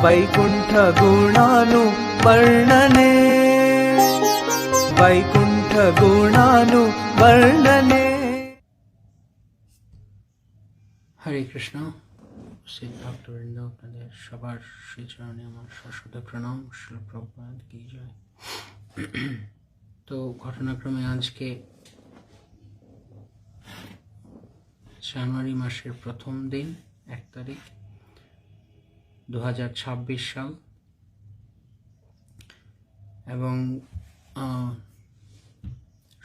वैकुण्ठ गुणानुवर्णने वैकुण्ठ गुणानुवर्णने। हरे कृष्ण। श्री भक्तवृंद আপনাদের সবার শ্রীচরণে আমার সশ্রদ্ধ প্রণাম। শ্রীল প্রভুপাদ কি জয়। তো ঘটনাক্রমে আজকে জানুয়ারি মাসের প্রথম দিন 1 তারিখ 2026 সাল, এবং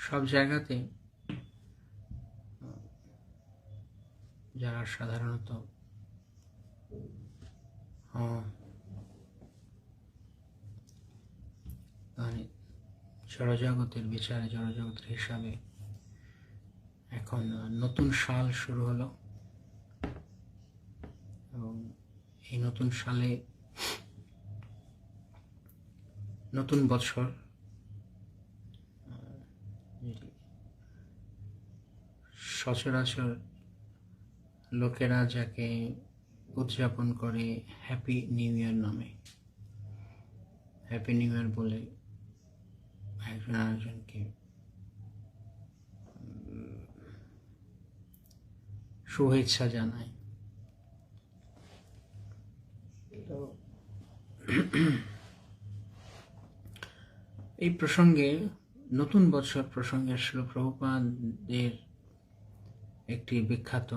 সব জায়গাতে যারা সাধারণত মানে জড়জগতের বিচারে, জড়জগতের হিসাবে এখন নতুন সাল শুরু হলো, এবং এই নতুন সালে নতুন বছর সচরাচর লোকেরা যাকে উদযাপন করে হ্যাপি নিউ ইয়ার নামে, হ্যাপি নিউ ইয়ার বলে একজন আরেকজনকে শুভেচ্ছা জানায়। তো এই প্রসঙ্গে, নতুন বছর প্রসঙ্গে শ্রীল প্রভুপাদের একটি বিখ্যাত,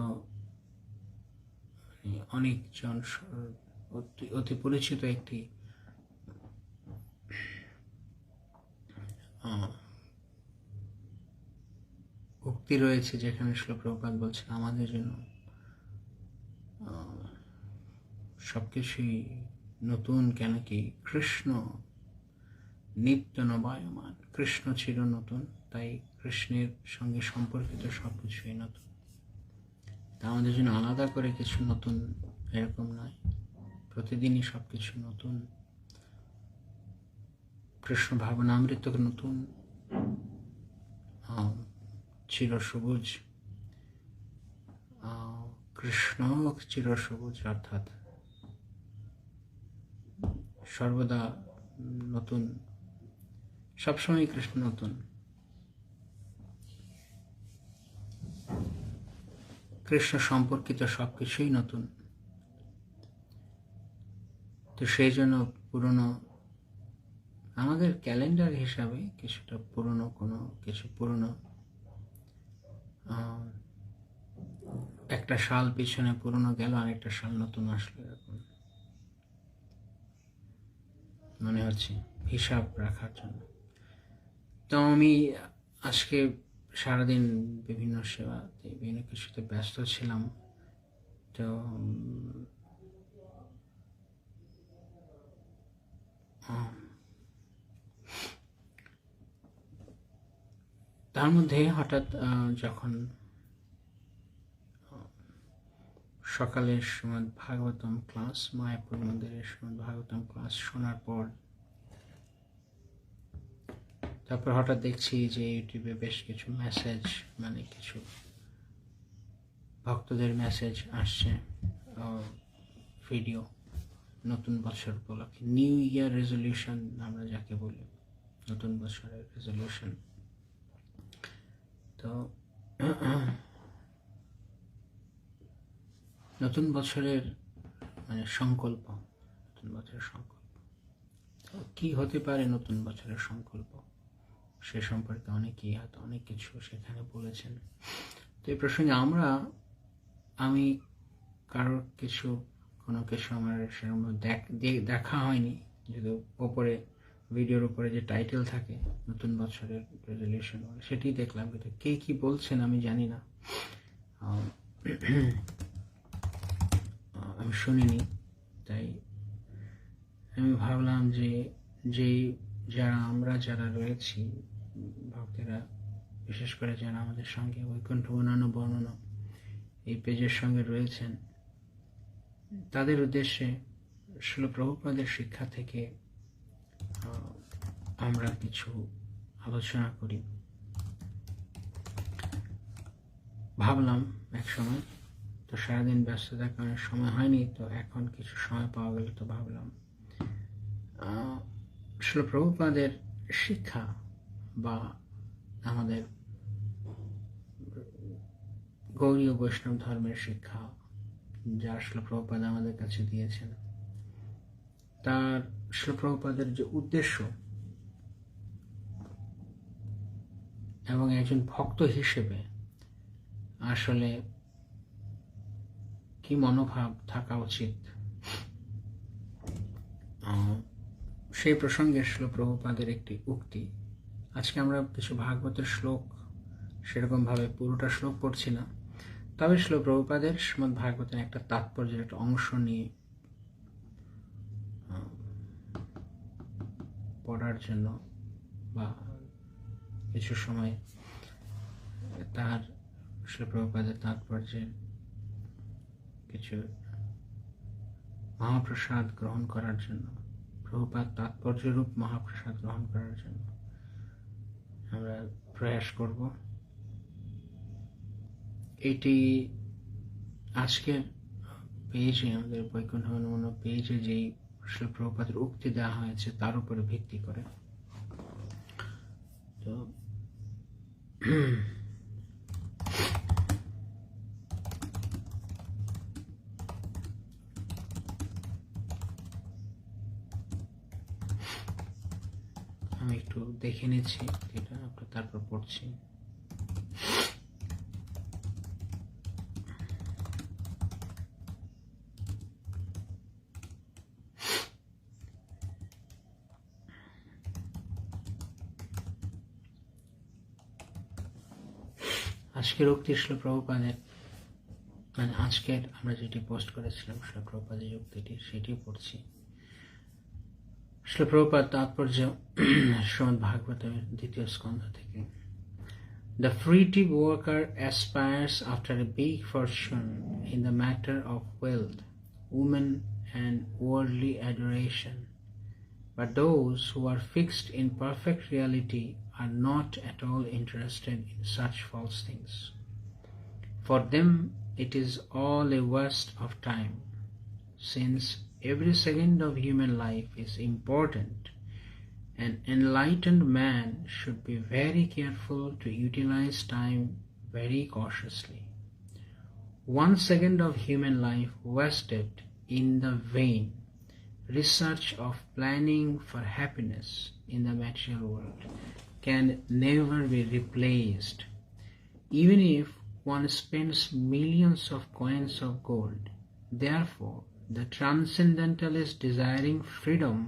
অনেকজন অতি পরিচিত একটি উক্তি রয়েছে, যেখানে শ্রীল প্রভুপাদ বলছেন আমাদের জন্য সবকিছুই নতুন, কেন কি কৃষ্ণ নিত্য নবায়মান, কৃষ্ণ চির নতুন, তাই কৃষ্ণের সঙ্গে সম্পর্কিত সবকিছুই নতুন। তা আমাদের জন্য আলাদা করে কিছু নতুন এরকম নয়, প্রতিদিনই সবকিছু নতুন। কৃষ্ণ ভাবনামৃত নতুন, চির সবুজ, কৃষ্ণ চির সবুজ, অর্থাৎ সর্বদা নতুন, সবসময় কৃষ্ণ নতুন। কৃষ্ণ সম্পর্কিত সবকিছুই নতুন। তো সেই জন্য পুরনো, আমাদের ক্যালেন্ডার হিসাবে কিছুটা পুরনো, কিছু পুরনো, একটা সাল পিছনে পুরনো গেল, আরেকটা সাল নতুন আসলো, এরকম মনে হচ্ছে হিসাব রাখার জন্য। তো আমি আজকে সারাদিন বিভিন্ন সেবাতে, বিভিন্ন কিছুতে ব্যস্ত ছিলাম। তো তার মধ্যে হঠাৎ যখন সকালের শ্রীমদ্ ভাগবতম ক্লাস, মায়াপুর মন্দিরের শ্রীমদ্ ভাগবতম ক্লাস শোনার পর, তারপর হঠাৎ দেখছি যে ইউটিউবে বেশ কিছু মেসেজ, মানে কিছু ভক্তদের মেসেজ আসছে, ভিডিও, নতুন বছর উপলক্ষে, নিউ ইয়ার রেজলিউশন আমরা যাকে বলি, নতুন বছরের রেজলিউশন। তো নতুন বছরের মানে সংকল্প, নতুন বছরের সংকল্প, তো কি হতে পারে নতুন বছরের সংকল্প, সে সম্পর্কে অনেকেই হয়তো অনেক কিছু সেখানে বলেছেন। তো এই প্রসঙ্গে আমি কারোর কোনো কিছু আমার সেরকম দেখা হয়নি, যদি ওপরে ভিডিওর উপরে যে টাইটেল থাকে নতুন বছরের রেজলিউশন, সেটি দেখলাম, কিন্তু কে কি বলছেন আমি জানি না, আমি শুনিনি। তাই আমি ভাবলাম যে যারা রয়েছি ভক্তেরা, বিশেষ করে যারা আমাদের সঙ্গে বৈকুণ্ঠ বর্ণনা এই পেজের সঙ্গে রয়েছেন, তাদের উদ্দেশ্যে শ্রীল প্রভুপাদের শিক্ষা থেকে আমরা কিছু আলোচনা করি। ভাবলাম এক সময়, তো সারাদিন ব্যস্ততার কারণে সময় হয়নি, তো এখন কিছু সময় পাওয়া গেল তো ভাবলাম শিল প্রভুপাদের শিক্ষা বা আমাদের গৌড়ীয় বৈষ্ণব ধর্মের শিক্ষা যা শিল প্রভুপাদ আমাদের কাছে দিয়েছেন, তার শিল প্রভুপাদের যে উদ্দেশ্য এবং একজন ভক্ত হিসেবে আসলে কি মনোভাব থাকা উচিত, সেই প্রসঙ্গে শিল প্রভুপাদের একটি উক্তি। আজকে আমরা কিছু ভাগবতের শ্লোক, সেরকম ভাবে পুরোটা শ্লোক পড়ছি না, তবে শিল প্রভুপাদের শ্রীমদ্ ভাগবতের একটা তাৎপর্যের একটা অংশ নিয়ে পড়ার জন্য বা কিছু সময় তার শিল প্রভুপাদের তাৎপর্যের কিছু মহাপ্রসাদ গ্রহণ করার জন্য, প্রভুপাদ তাৎপর্যরূপ মহাপ্রসাদ গ্রহণ করার জন্য আমরা প্রয়াস করব। এটি আজকের পেজে, আমাদের বৈকুণ্ঠ মনোমনা পেজে যেই শিল প্রভুপাদের উক্তি দেওয়া হয়েছে তার উপরে ভিত্তি করে। তো আমি একটু দেখে নিচ্ছি এটা, তারপর পড়ছি। আজকের উক্তি শিল প্রভুপাদের, মানে আজকের আমরা যেটি পোস্ট করেছিলাম শিল প্রভুপাদের উক্তিটি, সেটি পড়ছি। শিল প্রভুপাদ তাৎপর্য শ্রীমদ্ ভাগবতের 2য় স্কন্ধ থেকে। The fruitive worker aspires after a big fortune in the matter of wealth, women, and worldly adoration. But those who are fixed in perfect reality are not at all interested in such false things. For them it is all a waste of time, since every second of human life is important. An enlightened man should be very careful to utilize time very cautiously. 1 second of human life wasted in the vain research of planning for happiness in the material world can never be replaced. Even if one spends millions of coins of gold, therefore the transcendentalist desiring freedom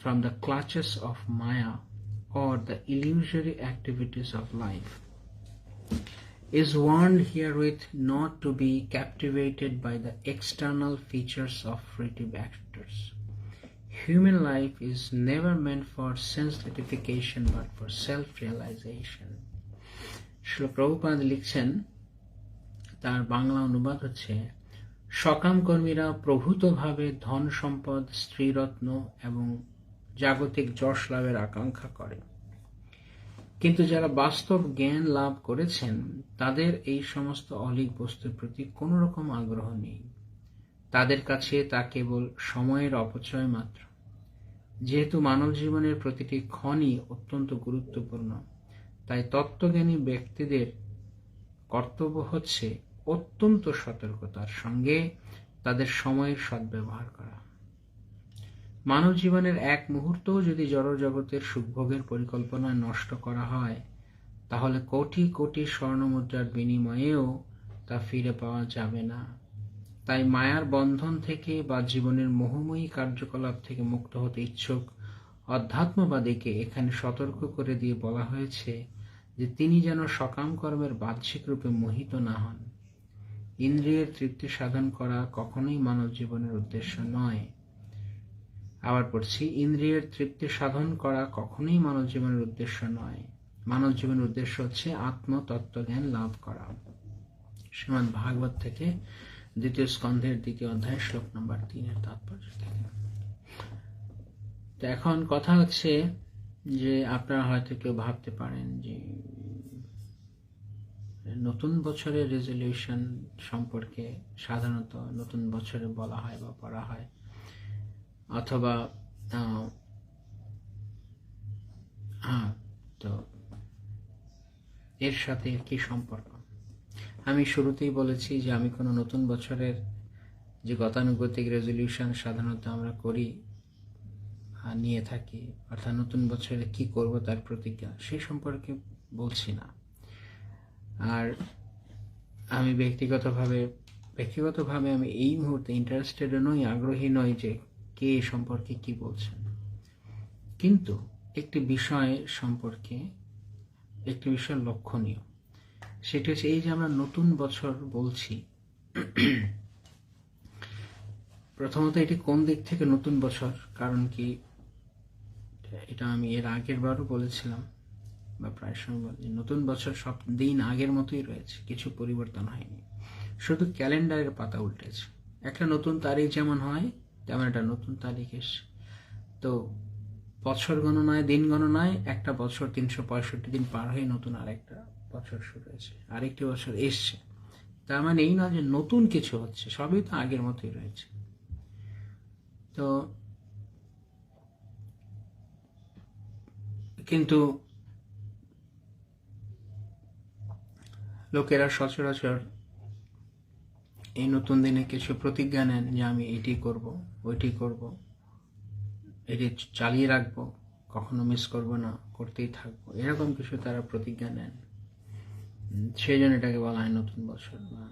from the clutches of Maya or the illusory activities of life is warned herewith not to be captivated by the external features of fruitive actors. Human life is never meant for sense gratification but for self-realization. শিল প্রভুপাদ লিখছেন, তার বাংলা অনুবাদ হচ্ছে, সকাম কর্মীরা প্রভূতভাবে ধন সম্পদ, স্ত্রীরত্ন এবং জাগতিক যশ লাভের আকাঙ্ক্ষা করে, কিন্তু যারা বাস্তব জ্ঞান লাভ করেছেন তাদের এই সমস্ত অলীক বস্তুর প্রতি কোনো রকম আগ্রহ নেই। তাদের কাছে তা কেবল সময়ের অপচয় মাত্র। যেহেতু মানব জীবনের প্রতিটি ক্ষণই অত্যন্ত গুরুত্বপূর্ণ, তাই তত্ত্বজ্ঞানী ব্যক্তিদের কর্তব্য হচ্ছে অত্যন্ত সতর্কতার সঙ্গে তাদের সময়ের সদ্ব্যবহার করা। মানব জীবনের এক মুহূর্তও যদি জড়জগতের সুখভোগের পরিকল্পনায় নষ্ট করা হয়, তাহলে কোটি কোটি স্বর্ণমুদ্রার বিনিময়েও তা ফিরে পাওয়া যাবে না। তাই মায়ার বন্ধন থেকে বা জীবনের মোহময়ী কার্যকলাপ থেকে মুক্ত হতে ইচ্ছুক অধ্যাত্মবাদীকে এখানে সতর্ক করে দিয়ে বলা হয়েছে যে তিনি যেন সকাম কর্মের বাহ্যিক রূপে মোহিত না হন। ইন্দ্রিয়ের তৃপ্তি সাধন করা কখনোই মানব জীবনের উদ্দেশ্য নয়। আবার পড়ছি, ইন্দ্রিয়ের তৃপ্তি সাধন করা কখনোই মানব জীবনের উদ্দেশ্য নয়। মানব জীবনের উদ্দেশ্য হচ্ছে আত্মতত্ত্বজ্ঞান লাভ করা। শ্রীমদ্ ভাগবত থেকে 2য় স্কন্ধের 2য় অধ্যায় শ্লোক নম্বর 3 তাৎপর্য থেকে। তো এখন কথা হচ্ছে যে আপনারা হয়তো কেউ ভাবতে পারেন যে নতুন বছরের রেজলিউশন সম্পর্কে সাধারণত নতুন বছরে বলা হয় বা পড়া হয়, অথবা হ্যাঁ, তো এর সাথে কি সম্পর্ক? আমি শুরুতেই বলেছি যে আমি কোনো নতুন বছরের যে গতানুগতিক রেজলিউশন সাধারণত আমরা করি, নিয়ে থাকি, অর্থাৎ নতুন বছরে কি করব তার প্রতিজ্ঞা, সেই সম্পর্কে বলছি না। আর আমি ব্যক্তিগতভাবে আমি এই মুহূর্তে ইন্টারেস্টেড নই, আগ্রহী নই যে কে এ সম্পর্কে কি বলছেন। কিন্তু একটি বিষয় লক্ষণীয়, সেটা হচ্ছে এই যে আমরা নতুন বছর বলছি, প্রথমত এটি কোন দিক থেকে নতুন বছর, কারণ কি এটা আমি এর আগের বারও বলেছিলাম বা প্রায় সময় বলি, নতুন বছর সব দিন আগের মতোই রয়েছে, কিছু পরিবর্তন হয়নি, শুধু ক্যালেন্ডারের পাতা উল্টেছে। একটা নতুন তারিখ যেমন হয় তেমন একটা নতুন তারিখ এসছে। তো বছর গণনায়, দিন গণনায় একটা বছর 365 দিন পার হয়ে নতুন আরেকটা বছর শুরু হয়েছে, আরেকটি বছর এসছে। তার মানে এই নয় যে নতুন কিছু হচ্ছে, সবই তো আগের মতোই রয়েছে। তো কিন্তু লোকেরা সচরাচর এই নতুন দিনে কিছু প্রতিজ্ঞা নেন যে আমি এটি করব, ওইটি করব, এটি চালিয়ে রাখবো, কখনো মিস করব না, করতেই থাকবো, এরকম কিছু তারা প্রতিজ্ঞা নেন। সেই জন্য এটাকে বলা হয় নতুন বছর বা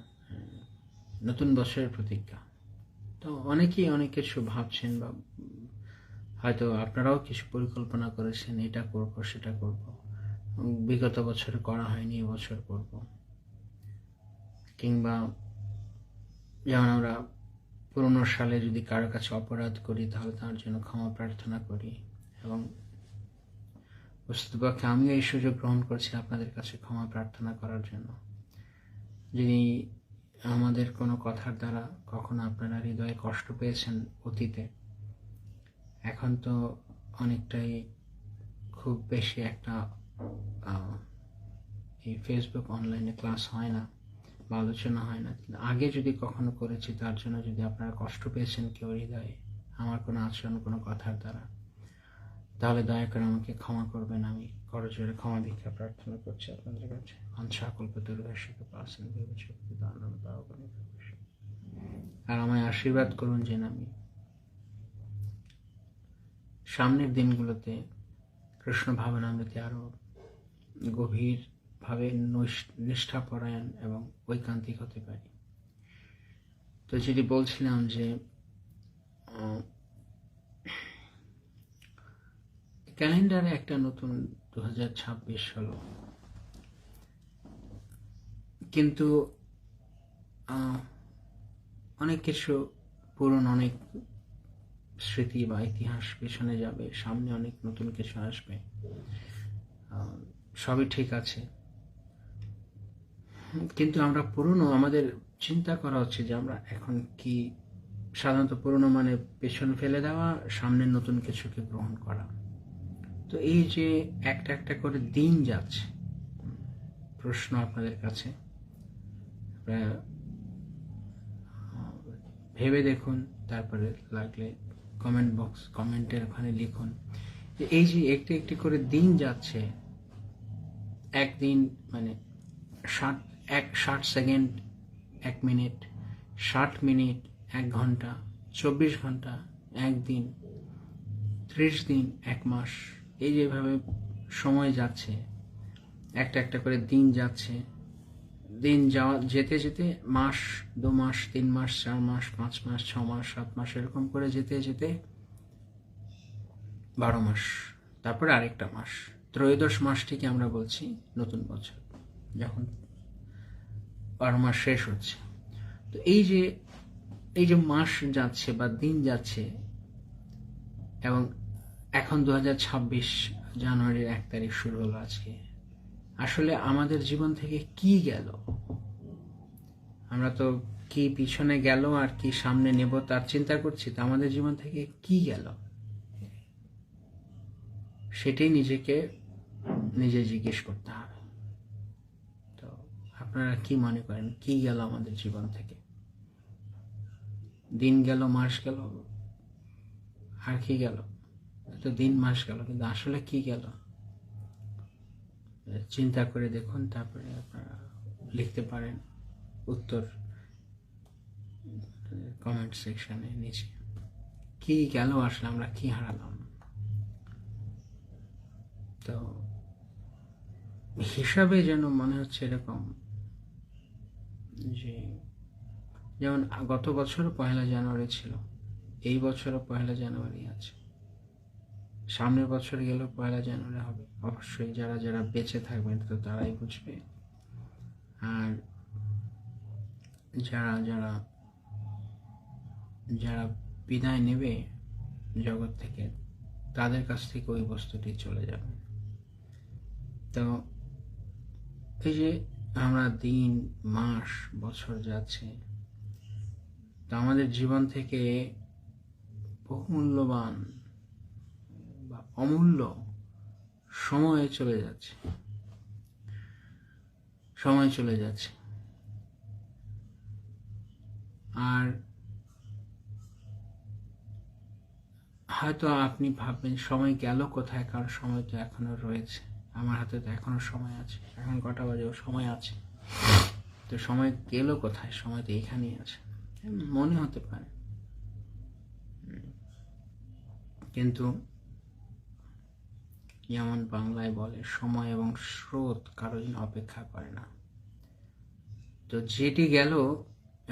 নতুন বছরের প্রতিজ্ঞা। তো অনেকেই অনেক কিছু ভাবছেন, বা হয়তো আপনারাও কিছু পরিকল্পনা করেছেন, এটা করব, সেটা করব, বিগত বছরে করা হয়নি, এবছর করব। কিংবা যেমন আমরা পুরনো সালে যদি কারো কাছে অপরাধ করি তাহলে তার জন্য ক্ষমা প্রার্থনা করি, এবং বস্তুতপক্ষে আমিও এই সুযোগ গ্রহণ করছি আপনাদের কাছে ক্ষমা প্রার্থনা করার জন্য। যিনি আমাদের কোনো কথার দ্বারা কখনো আপনারা হৃদয়ে কষ্ট পেয়েছেন অতীতে, এখন তো অনেকটাই খুব বেশি একটা এই ফেসবুক অনলাইনে ক্লাস হয় না বা আলোচনা হয় না, কিন্তু আগে যদি কখনো করেছি তার জন্য যদি আপনারা কষ্ট পেয়েছেন কেউ হৃদয়ে আমার কোনো আচরণ, কোনো কথার দ্বারা, তাহলে দয়া করে আমাকে ক্ষমা করবেন। আমি করজোরে ক্ষমা ভিক্ষা প্রার্থনা করছি আপনাদের কাছে। আর আমায় আশীর্বাদ করুন যেন আমি সামনের দিনগুলোতে কৃষ্ণ ভাবনামৃতে আরো গভীরভাবে নিষ্ঠাপরায়ণ এবং ঐকান্তিক হতে পারি। তো যেটি বলছিলাম যে ক্যালেন্ডারে একটা নতুন 2026 হলো, কিন্তু অনেক কিছু পুরনো, অনেক স্মৃতি বা ইতিহাস পেছনে যাবে, সামনে অনেক নতুন কিছু আসবে, সবই ঠিক আছে। কিন্তু আমরা পুরনো, আমাদের চিন্তা করা হচ্ছে যে আমরা এখন কি, সাধারণত পুরনো মানে পেছনে ফেলে দেওয়া, সামনে নতুন কিছুকে গ্রহণ করা। তো এই যে একটা একটা করে দিন যাচ্ছে, প্রশ্ন আপনাদের কাছে, ভেবে দেখুন, তারপরে লাগলে কমেন্টের ওখানে লিখুন যে এই যে একটি একটি করে দিন যাচ্ছে, একদিন মানে 60 সেকেন্ড 1 মিনিট, 60 মিনিট 1 ঘন্টা, 24 ঘন্টা 1 দিন, 30 দিন 1 মাস, এই যেভাবে সময় যাচ্ছে, একটা একটা করে দিন যাচ্ছে, দিন যেতে যেতে মাস, 2 মাস, 3 মাস, 4 মাস, 5 মাস, 6 মাস, 7 মাস, এরকম করে যেতে যেতে 12 মাস, তারপরে আরেকটা মাস, ত্রয়োদশ মাসটিকে আমরা বলছি নতুন বছর, যখন 12 মাস শেষ হচ্ছে। তো এই যে মাস যাচ্ছে বা দিন যাচ্ছে, এবং এখন 2026 জানুয়ারির 1 তারিখ শুরু হলো আজকে, আসলে আমাদের জীবন থেকে কি গেল? আমরা তো কি পিছনে গেল আর কি সামনে নেব তার চিন্তা করছি, তো আমাদের জীবন থেকে কি গেল সেটাই নিজে জিজ্ঞেস করতে হবে। তো আপনারা কি মনে করেন কি গেল আমাদের জীবন থেকে? দিন গেল, মাস গেল, আর কি গেল? তো দিন মাস গেল, কিন্তু আসলে কি গেল? চিন্তা করে দেখুন, তারপরে আপনারা লিখতে পারেন উত্তর কমেন্ট সেকশনে নিচে। কি গেল আসলে, আমরা কি হারালাম? তো হিসাবে যেন মনে হচ্ছে এরকম যে, যেমন গত বছরও 1 জানুয়ারি ছিল, এই বছরও 1 জানুয়ারি আছে, সামনের বছর গেলেও 1 জানুয়ারি হবে। অবশ্যই যারা যারা বেঁচে থাকবেন তো তারাই বুঝবে, আর যারা যারা যারা বিদায় নেবে জগৎ থেকে, তাদের কাছ থেকে ওই বস্তুটি চলে যাবে। তো এই যে আমরা দিন, মাস, বছর যাচ্ছে, তো আমাদের জীবন থেকে বহুমূল্যবান বা অমূল্য সময় চলে যাচ্ছে, সময় চলে যাচ্ছে। আর হয়তো আপনি ভাববেন সময় গেল কোথায়, কারণ সময় তো এখনো রয়েছে, আমার হাতে তো এখনো সময় আছে, এখন কটা বাজেও সময় আছে, তো সময় গেল কোথায়? সময় তো এখানেই আছে, মনে হতে পারে। কিন্তু যেমন বাংলায় বলে, সময় এবং স্রোত কারো জন্য অপেক্ষা করে না। তো যেটি গেল,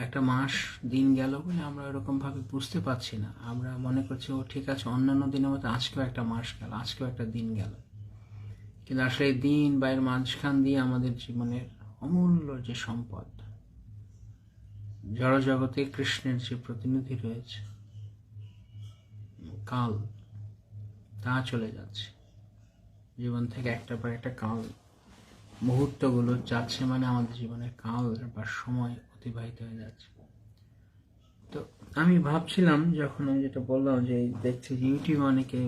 একটা মাস দিন গেল বলে আমরা এরকম ভাবে বুঝতে পারছি না, আমরা মনে করছি ও ঠিক আছে, অন্যান্য দিনের মতো আজকেও একটা মাস গেল, আজকেও একটা দিন গেল। কিন্তু আসলে এই দিন বা এর মাঝখান দিয়ে আমাদের জীবনের অমূল্য যে সম্পদ, জড়জগতে কৃষ্ণের যে প্রতিনিধি রয়েছে, কাল, তা চলে যাচ্ছে জীবন থেকে, একটার পর একটা কাল, মুহূর্তগুলো যাচ্ছে, মানে আমাদের জীবনের কাল বা সময় অতিবাহিত হয়ে যাচ্ছে। তো আমি ভাবছিলাম, যখন আমি যেটা বললাম যে দেখছি ইউটিউব অনেকে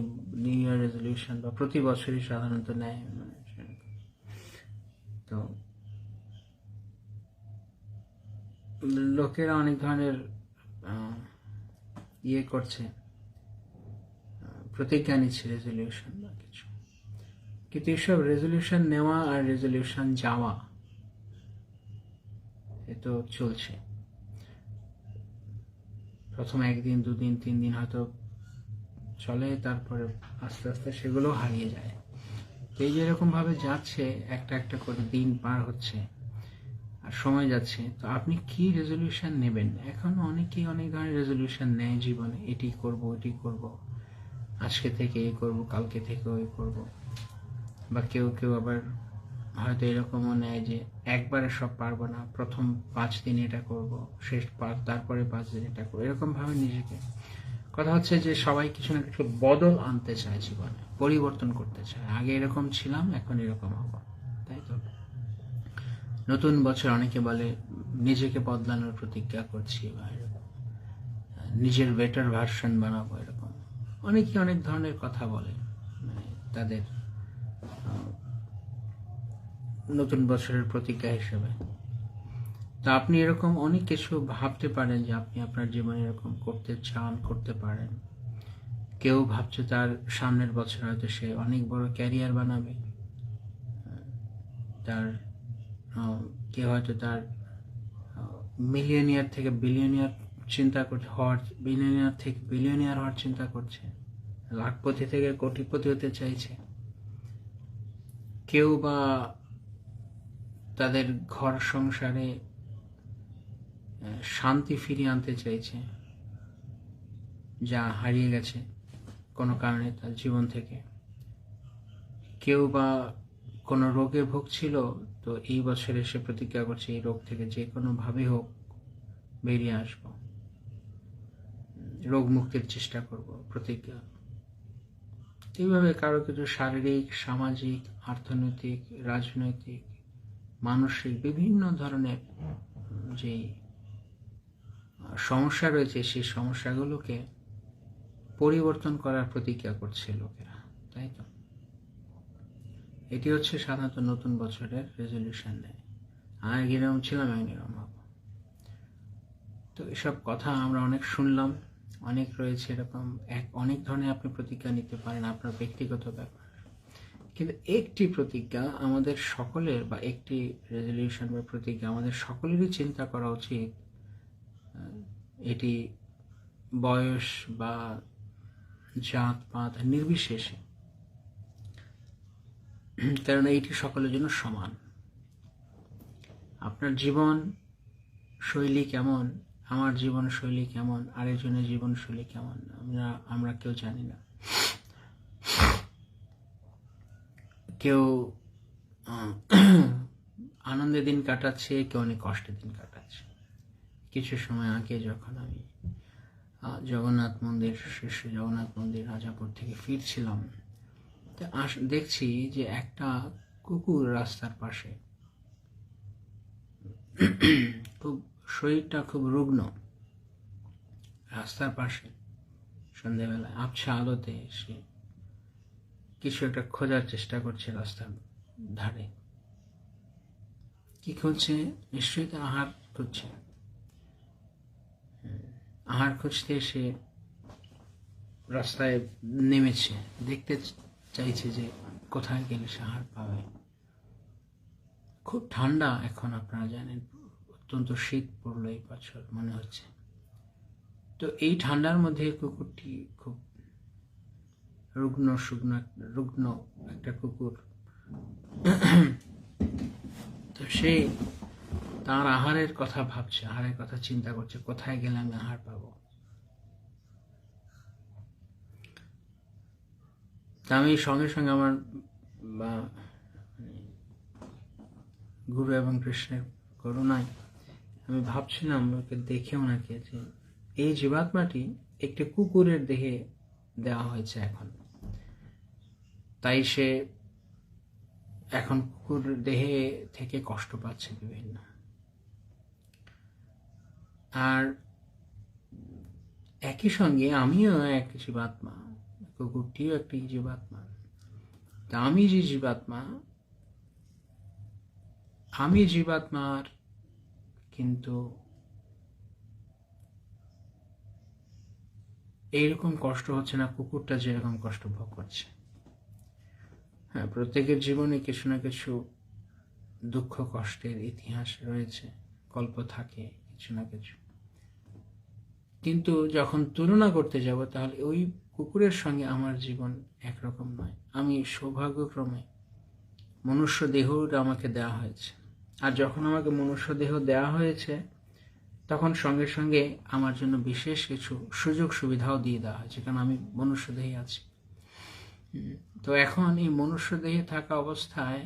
নিউ ইয়ার রেজলিউশন বা প্রতি বছরই সাধারণত নেয়, তো লোকেরা অনেক ধরনের ইয়ে করছে, প্রতিজ্ঞা নিচ্ছে রেজলিউশন বা কিছু, কিন্তু এসব রেজলিউশন নেওয়া আর রেজলিউশন যাওয়া এ তো চলছে। প্রথম 1 দিন 2 দিন 3 দিন হয়তো চলে, তারপরে আস্তে আস্তে সেগুলো হারিয়ে যায়। এই যে এরকম ভাবে যাচ্ছে, একটা একটা করে দিন পার হচ্ছে আর সময় যাচ্ছে, তো আপনি কি রেজলিউশন নেবেন? এখন অনেকেই অনেক ধরনের রেজলিউশন নেয় জীবনে, এটি করব, এটি করব, আজকে থেকে এই করব, কালকে থেকে ওই করব। বা কেউ কেউ আবার হয়তো এরকমও নেয় যে একবারে সব পারবো না, প্রথম 5 দিন এটা করব, শেষ তারপরে 5 দিন এটা করবো, এরকম ভাবে নিজেকে। কথা হচ্ছে যে সবাই কিছু না কিছু বদল আনতে চায় জীবনে, পরিবর্তন করতে চায়, আগে এরকম ছিলাম এখন এরকম হবো, তাই তো? নতুন বছর অনেকে বলে নিজেকে বদলানোর প্রতিজ্ঞা করছি, বা এরকম নিজের বেটার ভার্সন বানাবো, এরকম অনেকে অনেক ধরনের কথা বলে, মানে তাদের নতুন বছরের প্রতিজ্ঞা হিসেবে। তা আপনি এরকম অনেক কিছু ভাবতে পারেন যে আপনি আপনার জীবনে এরকম করতে চান, করতে পারেন। কেউ ভাবছে তার সামনের বছর হয়তো সে অনেক বড় ক্যারিয়ার বানাবে, তার কেউ হয়তো তার মিলিয়নিয়ার থেকে বিলিয়নিয়ার চিন্তা করছে, বিলিয়নিয়ার থেকে বিলিয়নিয়ার হওয়ার চিন্তা করছে, লাখপতি থেকে কোটিপতি হতে চাইছে। কেউ বা তাদের ঘর সংসারে শান্তি ফিরিয়ে আনতে চাইছে, যা হারিয়ে গেছে কোনো কারণে তার জীবন থেকে। কেউ বা কোনো রোগে ভুগছিল, তো এই বছরে সে প্রতিজ্ঞা করছে এই রোগ থেকে যে কোনোভাবে হোক বেরিয়ে আসব, রোগ মুক্তির চেষ্টা করব, প্রতিজ্ঞা। এইভাবে কারো কিছু শারীরিক, সামাজিক, অর্থনৈতিক, রাজনৈতিক, মানসিক বিভিন্ন ধরনের যে সমস্যা রয়েছে, সেই সমস্যাগুলোকে পরিবর্তন করার প্রতিজ্ঞা করছে লোকেরা, তাই তো? এটি হচ্ছে সাধারণত নতুন বছরের রেজলিউশন নেয়। আর যেরকম ছিলাম আমি এরকম হব। তো এসব কথা আমরা অনেক শুনলাম, অনেক রয়েছে এরকম, অনেক ধরনের আপনি প্রতিজ্ঞা নিতে পারেন আপনার ব্যক্তিগত ব্যাপার, কিন্তু একটি প্রতিজ্ঞা আমাদের সকলের, বা একটি রেজলিউশন বা প্রতিজ্ঞা আমাদের সকলেরই চিন্তা করা উচিত। এটি বয়স বা জাত পাত নির্বিশেষে, কারণ এইটি সকলের জন্য সমান। আপনার জীবন শৈলী কেমন, আমার জীবন শৈলী কেমন, আরেকজনের জীবন শৈলী কেমন, আমরা কেউ জানি না। কেউ আনন্দে দিন কাটাচ্ছে, কেউ অনেক কষ্টের দিন কাটাচ্ছে। কিছু সময় আগে যখন আমি জগন্নাথ মন্দির, শ্রী জগন্নাথ মন্দির রাজাপুর থেকে ফিরছিলাম, দেখছি যে একটা কুকুর রাস্তার পাশে, খুব শরীরটা খুব রুগ্ন, রাস্তার পাশে সন্ধ্যেবেলায় আবছা আলোতে সে কিছু একটা খোঁজার চেষ্টা করছে রাস্তার ধারে। কি খুঁজছে? নিশ্চয়ই তার আহার খুঁজছে। আহার খুঁজতে সে রাস্তায় নেমেছে, দেখতে চাইছে যে কোথায় গেলে সে আহার পাবে। খুব ঠান্ডা এখন, আপনারা জানেন, অত্যন্ত শীত পড়লো এই বছর মনে হচ্ছে। তো এই ঠান্ডার মধ্যে কুকুরটি খুব রুগ্ন একটা কুকুর, তো সে তার আহারের কথা ভাবছে, আহারের কথা চিন্তা করছে, কোথায় গেলে আমি আহার পাবো। তা আমি সঙ্গে সঙ্গে আমার গুরু এবং কৃষ্ণের করুণায় আমি ভাবছিলাম, ওকে দেখে ওনাকে, যে এই জীবাত্মাটি একটি কুকুরের দেহে দেওয়া হয়েছে এখন, তাই সে এখন কুকুর দেহে থেকে কষ্ট পাচ্ছে বিভিন্ন। আর একই সঙ্গে আমিও এক জীবাত্মা, কুকুরটিও একটি জীবাত্মা। তা আমি যে জীবাত্মা, আমি জীবাত্মার কিন্তু এইরকম কষ্ট হচ্ছে না কুকুরটা যেরকম কষ্ট ভোগ করছে। হ্যাঁ, প্রত্যেকের জীবনে কিছু না কিছু দুঃখ কষ্টের ইতিহাস রয়েছে, গল্প থাকে কিছু না কিছু, কিন্তু যখন তুলনা করতে যাব তাহলে ওই কুকুরের সঙ্গে আমার জীবন একরকম নয়। আমি সৌভাগ্যক্রমে মনুষ্য দেহটা আমাকে দেওয়া হয়েছে, আর যখন আমাকে মনুষ্য দেহ দেওয়া হয়েছে তখন সঙ্গে সঙ্গে আমার জন্য বিশেষ কিছু সুযোগ সুবিধাও দিয়ে দেওয়া হয়েছে, কারণ আমি মনুষ্য দেহে আছি। তো এখন এই মনুষ্য দেহে থাকা অবস্থায়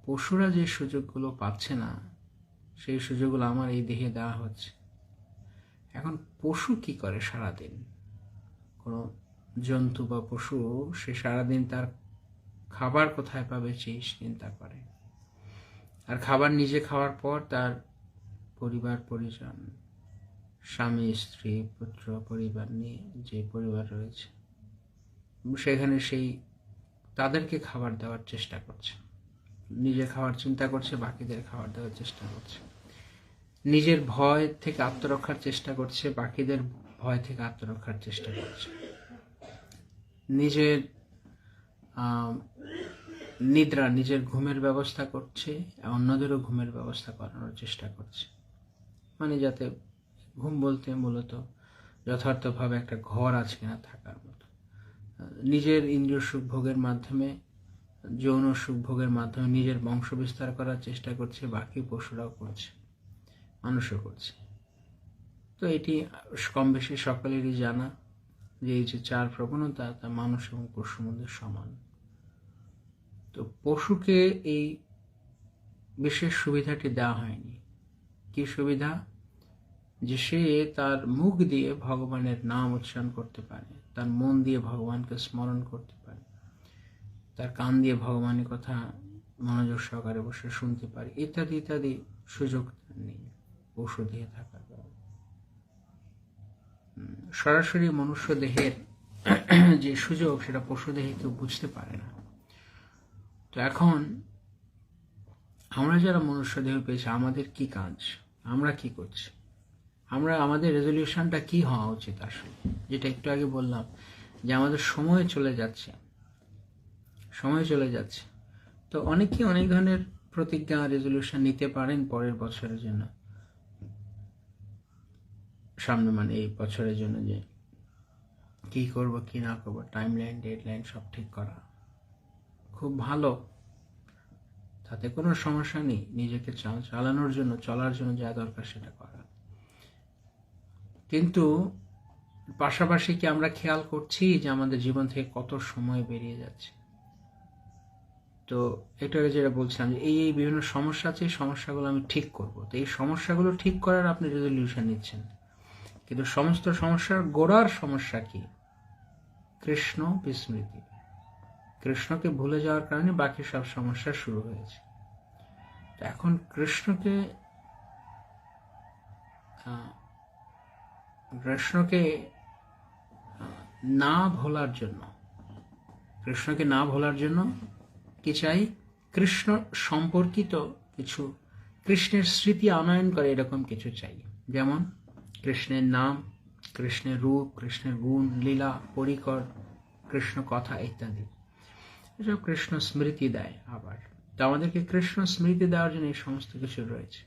পশুরা যে সুযোগগুলো পাচ্ছে না, সেই সুযোগগুলো আমার এই দেহে দেওয়া হচ্ছে। এখন পশু কি করে সারাদিন? কোনো জন্তু বা পশু সে সারাদিন তার খাবার কোথায় পাবে সেই চিন্তা করে, আর খাবার নিজে খাওয়ার পর তার পরিবার পরিজন, স্বামী স্ত্রী পুত্র পরিবার নিয়ে যে পরিবার রয়েছে সেখানে সেই তাদেরকে খাবার দেওয়ার চেষ্টা করছে, নিজে খাওয়ার চিন্তা করছে, বাকিদের খাবার দেওয়ার চেষ্টা করছে, নিজের ভয় থেকে আত্মরক্ষার চেষ্টা করছে, বাকিদের ভয় থেকে আত্মরক্ষার চেষ্টা করছে, নিজের নিদ্রা, নিজের ঘুমের ব্যবস্থা করছে, অন্যদেরও ঘুমের ব্যবস্থা করানোর চেষ্টা করছে। মানে যাতে ঘুম বলতে মূলত যথার্থভাবে একটা ঘর আছে কিনা থাকার মতো। নিজের ইন্দ্রিয় সুখ ভোগের মাধ্যমে, যৌন সুখ ভোগের মাধ্যমে নিজের বংশ বিস্তার করার চেষ্টা করছে, বাকি পশুরাও করছে, মানুষও করছে। তো এটি কম বেশি সকলেরই জানা যে এই যে চার প্রবণতা তা মানুষ এবং পশুর মধ্যে সমান। তো পশুকে এই বিশেষ সুবিধাটি দেওয়া হয়নি। কি সুবিধা? যে সে তার মুখ দিয়ে ভগবানের নাম উচ্চারণ করতে পারে, তার মন দিয়ে ভগবানকে স্মরণ করতে পারে, তার কান দিয়ে ভগবানের কথা মনোযোগ সহকারে বসে শুনতে পারে, ইত্যাদি ইত্যাদি সুযোগ নেই পশু দেহে থাকার কারণে। সরাসরি মনুষ্য দেহের যে সুযোগ সেটা পশু দেহে কেউ বুঝতে পারে না। তো এখন আমরা যারা মনুষ্য দেহ পেয়েছি, আমাদের কি কাজ, আমরা কি করছি, আমাদের রেজলিউশনটা কি হওয়া উচিত আসলে? যেটা একটু আগে বললাম যে আমাদের সময় চলে যাচ্ছে। তো অনেকেই অনেক ধরনের প্রতিজ্ঞা, রেজলিউশন নিতে পারেন পরের বছরের জন্য, সামনে মানে এই বছরের জন্য, যে কি করব কি না করব, টাইমলাইন, ডেডলাইন সব ঠিক করা খুব ভালো, তাতে কোনো সমস্যা নেই। নিজেকে চালানোর জন্য, চলার জন্য যা দরকার সেটা করা। কিন্তু পাশাপাশি কি আমরা খেয়াল করছি যে আমাদের জীবন থেকে কত সময় বেরিয়ে যাচ্ছে? তো একটু আগে যেটা বলছিলাম যে এই বিভিন্ন সমস্যা আছে, এই সমস্যাগুলো আমি ঠিক করব। তো এই সমস্যাগুলো ঠিক করার আপনি রেজলিউশন নিচ্ছেন, কিন্তু সমস্ত সমস্যার গোড়ার সমস্যা কি? কৃষ্ণ বিস্মৃতি। কৃষ্ণকে ভুলে যাওয়ার কারণে বাকি সব সমস্যা শুরু হয়েছে। তো এখন কৃষ্ণকে না ভোলার জন্য, কি চাই? কৃষ্ণ সম্পর্কিত কিছু, কৃষ্ণের স্মৃতি আনয়ন করে এরকম কিছু চাই। যেমন কৃষ্ণের নাম, কৃষ্ণের রূপ, কৃষ্ণের গুণ, লীলা, পরিকর, কৃষ্ণ কথা ইত্যাদি, এসব কৃষ্ণ স্মৃতি দেয়। আবার তো আমাদেরকে কৃষ্ণ স্মৃতি দেওয়ার জন্য এই সমস্ত কিছু রয়েছে।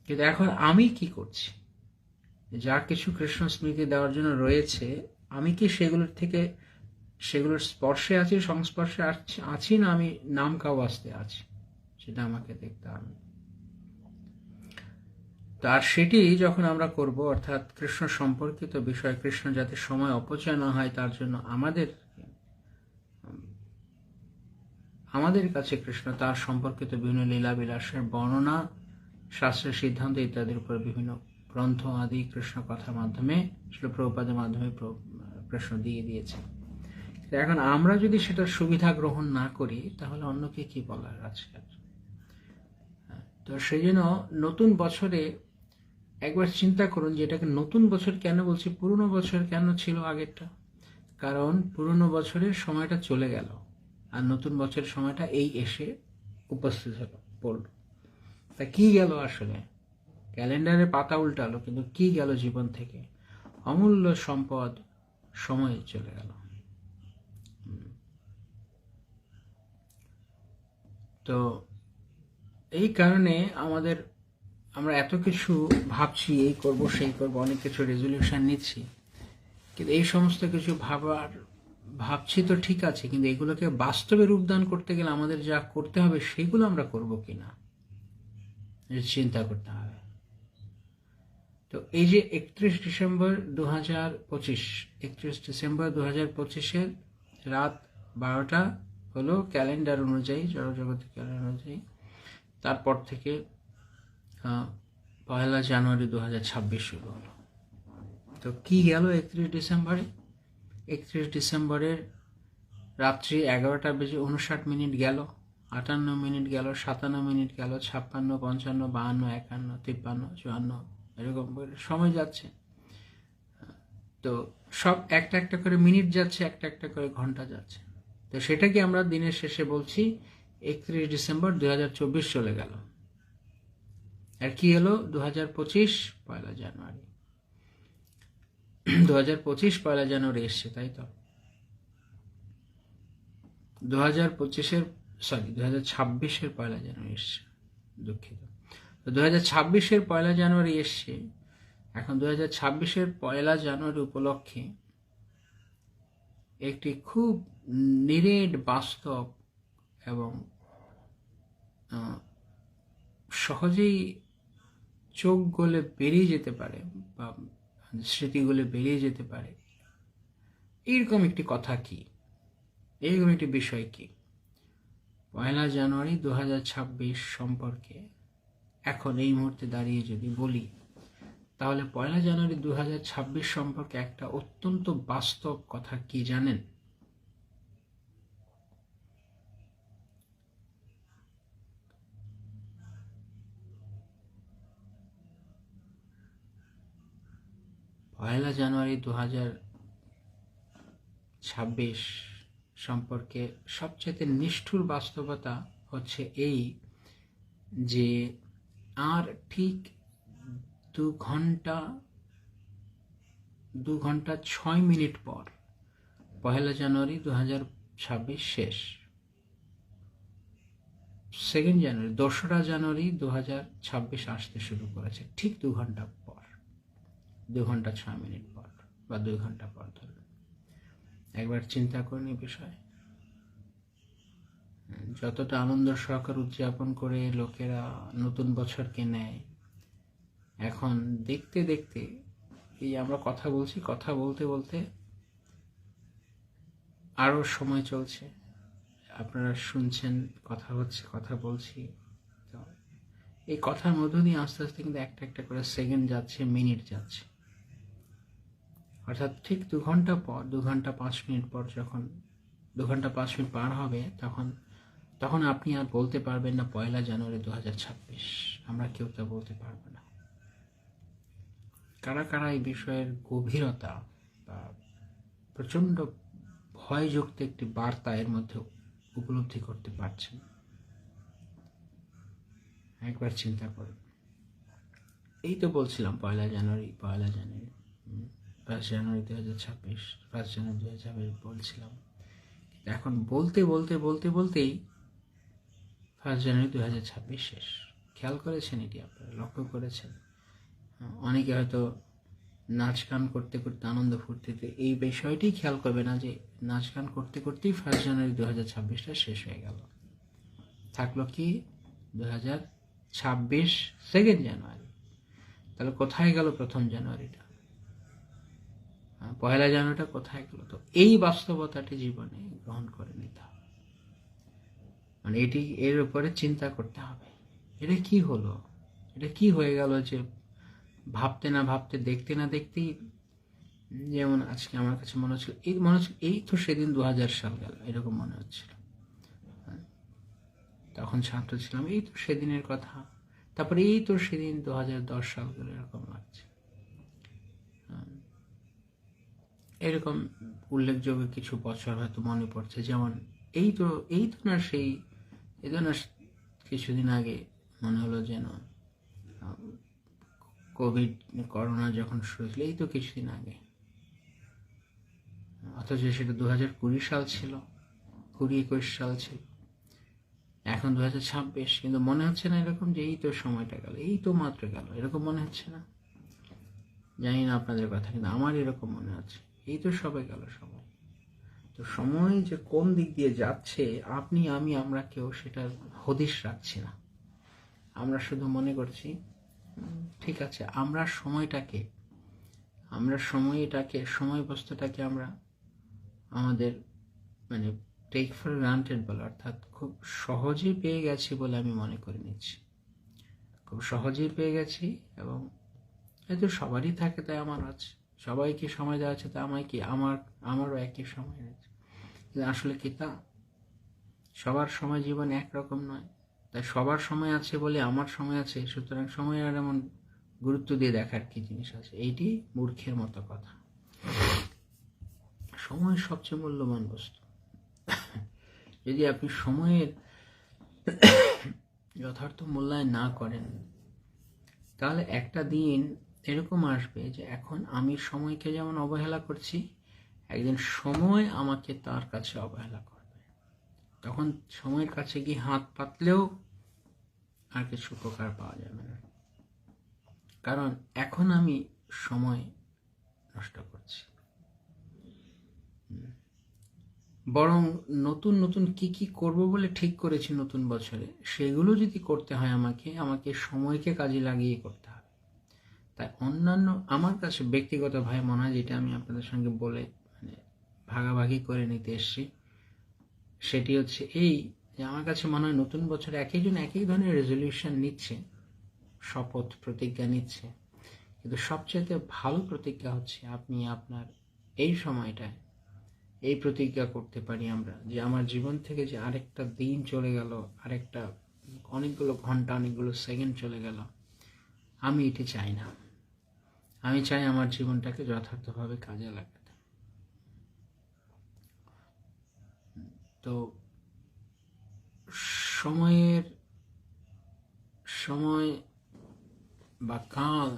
কিন্তু এখন আমি কি করছি? যা কিছু কৃষ্ণ স্মৃতি দেওয়ার জন্য রয়েছে, আমি কি সেগুলোর স্পর্শে আছি, সংস্পর্শে আছি, না আমি নাম কাওয়াস্তে আছি? সেটা আমাকে দেখতে হবে। তার সেটি যখন আমরা করব, অর্থাৎ কৃষ্ণ সম্পর্কিত বিষয়, কৃষ্ণ যাতে সময় অপচয় না হয় তার জন্য আমাদের কাছে কৃষ্ণ, তার সম্পর্কিত বিভিন্ন লীলা বিলাসের বর্ণনা, শাস্ত্রের সিদ্ধান্ত ইত্যাদির উপর বিভিন্ন গ্রন্থ আদি কৃষ্ণ কথার মাধ্যমে, শিল প্রভুপাদের মাধ্যমে কৃষ্ণ দিয়ে দিয়েছে। এখন আমরা যদি সেটার সুবিধা গ্রহণ না করি, তাহলে অন্যকে কি বলার আছে? তো সেই জন্য নতুন বছরে একবার চিন্তা করুন যে এটাকে নতুন বছর কেন বলছি, পুরনো বছর কেন ছিল আগেরটা? কারণ পুরনো বছরের সময়টা চলে গেল, আর নতুন বছরের সময়টা এই এসে উপস্থিত পড়ল। তা কি গেল আসলে? ক্যালেন্ডারে পাতা উল্টালো, কিন্তু কি গেল জীবন থেকে? অমূল্য সম্পদ সময় চলে গেল। তো এই কারণে আমরা এত কিছু ভাবছি, এই করব সেই করব, অনেক কিছু রেজলিউশন নিচ্ছি, কিন্তু এই সমস্ত কিছু ভাবছি তো ঠিক আছে, কিন্তু এগুলোকে বাস্তবে রূপদান করতে গেলে আমাদের যা করতে হবে সেগুলো আমরা করব কিনা চিন্তা করতে হবে। তো এই যে 31 ডিসেম্বর 2025 রাত 12টা হলো ক্যালেন্ডার অনুযায়ী, জড়জগতের ক্যালেন্ডার অনুযায়ী। তারপর থেকে 1 জানুয়ারি 2026 শুরু হলো। তো কি গেল 31 ডিসেম্বরের রাত্রি 11:59 গেল, 58 গেল, 57 গেল, 56, 55, 52, 51, 53, 54, এরকম সময় যাচ্ছে। তো সব একটা একটা করে মিনিট যাচ্ছে, একটা একটা করে ঘন্টা যাচ্ছে। তো সেটা কি আমরা দিনের শেষে বলছি 31 ডিসেম্বর 2024 চলে গেল, আর কি হলো 2025 1 জানুয়ারি। 2025 1 জানুয়ারি এসছে, তাই তো? 2025-এর 1 জানুয়ারি এসছে, দুঃখিত। তো 2026-এর 1 জানুয়ারি এসছে। এখন 2026-এর 1 জানুয়ারি উপলক্ষে একটি খুব নিরেট, বাস্তব এবং সহজেই চোখ গলে বেরিয়ে যেতে পারে, বা স্মৃতিগুলো বেরিয়ে যেতে পারে, এইরকম একটি কথা কি, এইরকম একটি বিষয় কি? 1 জানুয়ারি 2026 সম্পর্কে এখন এই মুহূর্তে দাঁড়িয়ে যদি বলি, তাহলে 1 জানুয়ারি 2026 সম্পর্কে একটা অত্যন্ত বাস্তব কথা কি জানেন? পয়লা জানুয়ারি 2026 সম্পর্কে সবচেয়ে নিষ্ঠুর বাস্তবতা হচ্ছে এই যে আর ঠিক 2 ঘন্টা 6 মিনিট পর 1 জানুয়ারি 2026 শেষ। 2 জানুয়ারি 2রা জানুয়ারি 2026 আসতে শুরু করেছে ঠিক 2 ঘন্টা পর, 2 ঘন্টা 6 মিনিট পর বা 2 ঘন্টা পর ধরুন। একবার চিন্তা করুন এই বিষয়। যতটা আনন্দ সহকারে উদযাপন করে লোকেরা নতুন বছরকে নেয়, এখন দেখতে দেখতে এই আমরা কথা বলছি, কথা বলতে বলতে আরো সময় চলছে, আপনারা শুনছেন, কথা হচ্ছে, কথা বলছি, তো এই কথার মধ্য দিয়ে আস্তে আস্তে কিন্তু একটা একটা করে সেকেন্ড যাচ্ছে, মিনিট যাচ্ছে। অর্থাৎ ঠিক 2 ঘন্টা পর, 2 ঘন্টা 5 মিনিট পর, যখন 2 ঘন্টা 5 মিনিট পার হবে, তখন আপনি আর বলতে পারবেন না 1 জানুয়ারি 2026। আমরা কেউ তা বলতে পারবো না। কারা কারা এই বিষয়ের গভীরতা বা প্রচন্ড ভয়যুক্ত একটি বার্তা এর মধ্যে উপলব্ধি করতে পারছেন, একবার চিন্তা করুন। এই তো বলছিলাম 1 জানুয়ারি 1 জানুয়ারি 2026, 5 জানুয়ারি 2026 বলছিলাম। এখন বলতে বলতে বলতে বলতেই 1 জানুয়ারি 2026 শেষ। খেয়াল করেছেন এটি? আপনারা লক্ষ্য করেছেন? অনেকে হয়তো নাচ গান করতে করতে, আনন্দ ফুর্তিতে এই বিষয়টি খেয়াল করবে না যে নাচ গান করতে করতেই 1 জানুয়ারি 2026টা শেষ হয়ে গেল। থাকলো কি 2026 2 জানুয়ারি। তাহলে কোথায় গেল 1 জানুয়ারিটা? 1 জানুয়ারিটা কোথায় গেল? তো এই বাস্তবতাটি জীবনে গ্রহণ করে নিতে হবে, মানে এটি এর উপরে চিন্তা করতে হবে। এটা কি হলো, এটা কি হয়ে গেল যে ভাবতে না ভাবতে, দেখতে না দেখতেই, যেমন আজকে আমার কাছে মনে হচ্ছিল এই তো সেদিন 2000 সাল গেল, এরকম মনে হচ্ছিল। তখন ছাত্র ছিলাম, এই তো সেদিনের কথা, তারপরে এই তো সেদিন 2010 সাল গেল, এরকম লাগছে। এরকম উল্লেখযোগ্য কিছু বছর হয়তো মনে পড়ছে, যেমন এই তো না সেই, এই তো না কিছুদিন আগে মনে হলো যেন করোনা যখন শুরু হয়েছিল, এই তো কিছুদিন আগে, অথচ সেটা 2020 সাল ছিল, 2021 সাল ছিল, এখন 2026, কিন্তু মনে হচ্ছে না এরকম যে এই তো সময়টা গেল, এই তো মাত্র গেল, এরকম মনে হচ্ছে না? জানি না আপনাদের কথা, কিন্তু আমার এরকম মনে হচ্ছে, এই তো সবে গেল সময়। তো সময় যে কোন দিক দিয়ে যাচ্ছে, আপনি, আমি, আমরা কেউ সেটার হদিশ রাখছি না। আমরা শুধু মনে করছি ঠিক আছে, আমরা সময়বস্তুটাকে আমরা আমাদের মানে টেক ফর গ্রান্টেড বলে, অর্থাৎ খুব সহজে পেয়ে গেছি বলে আমি মনে করে নিচ্ছি, খুব সহজেই পেয়ে গেছি। এবং হয়তো সবারই থাকে, তাই আমার আছে, সবাইকে সময় দেওয়া আছে, তাই আমারও একই সময় আছে। কিন্তু আসলে কি তা? সবার সময় জীবন একরকম নয়। তাই সবার সময় আছে বলে আমার সময় আছে, সুতরাং সময় আর এমন গুরুত্ব দিয়ে দেখার কি জিনিস আছে? এইটি মূর্খের মতো কথা। সময় সবচেয়ে মূল্যবান বস্তু। যদি আপনি সময়ের যথার্থ মূল্যায়ন না করেন, তাহলে একটা দিন এরকম আসবে যে এখন আমি সময়কে যেমন অবহেলা করছি, একদিন সময় আমাকে তার কাছে অবহেলা করবে। তখন সময়ের কাছে গিয়ে হাত পাতলেও আর কিছু উপকার পাওয়া যাবে না, কারণ এখন আমি সময় নষ্ট করছি। বরং নতুন নতুন কি করব বলে ঠিক করেছি নতুন বছরে, সেগুলো যদি করতে হয় আমাকে সময়কে কাজে লাগিয়ে করতে হবে। তাই অন্যান্য, আমার কাছে ব্যক্তিগতভাবে মনে হয়, যেটা আমি আপনাদের সঙ্গে বলে ভাগাভাগি করে নিতে এসেছি, সেটি হচ্ছে এই যে আমার কাছে মনে হয় নতুন বছরে একজন এক এক ধরনের রেজলিউশন নিচ্ছে, শপথ প্রতিজ্ঞা নিচ্ছে, কিন্তু সবচেয়ে ভালো প্রতিজ্ঞা হচ্ছে আপনি আপনার এই সময়টায় এই প্রতিজ্ঞা করতে পারি আমরা যে আমার জীবন থেকে যে আরেকটা দিন চলে গেল, আরেকটা অনেকগুলো ঘন্টা, অনেকগুলো সেকেন্ড চলে গেল, আমি এটি চাই না। আমি চাই আমার জীবনটাকে যথার্থভাবে কাজে লাগাতে। তো সময়ের সময় বা কাল,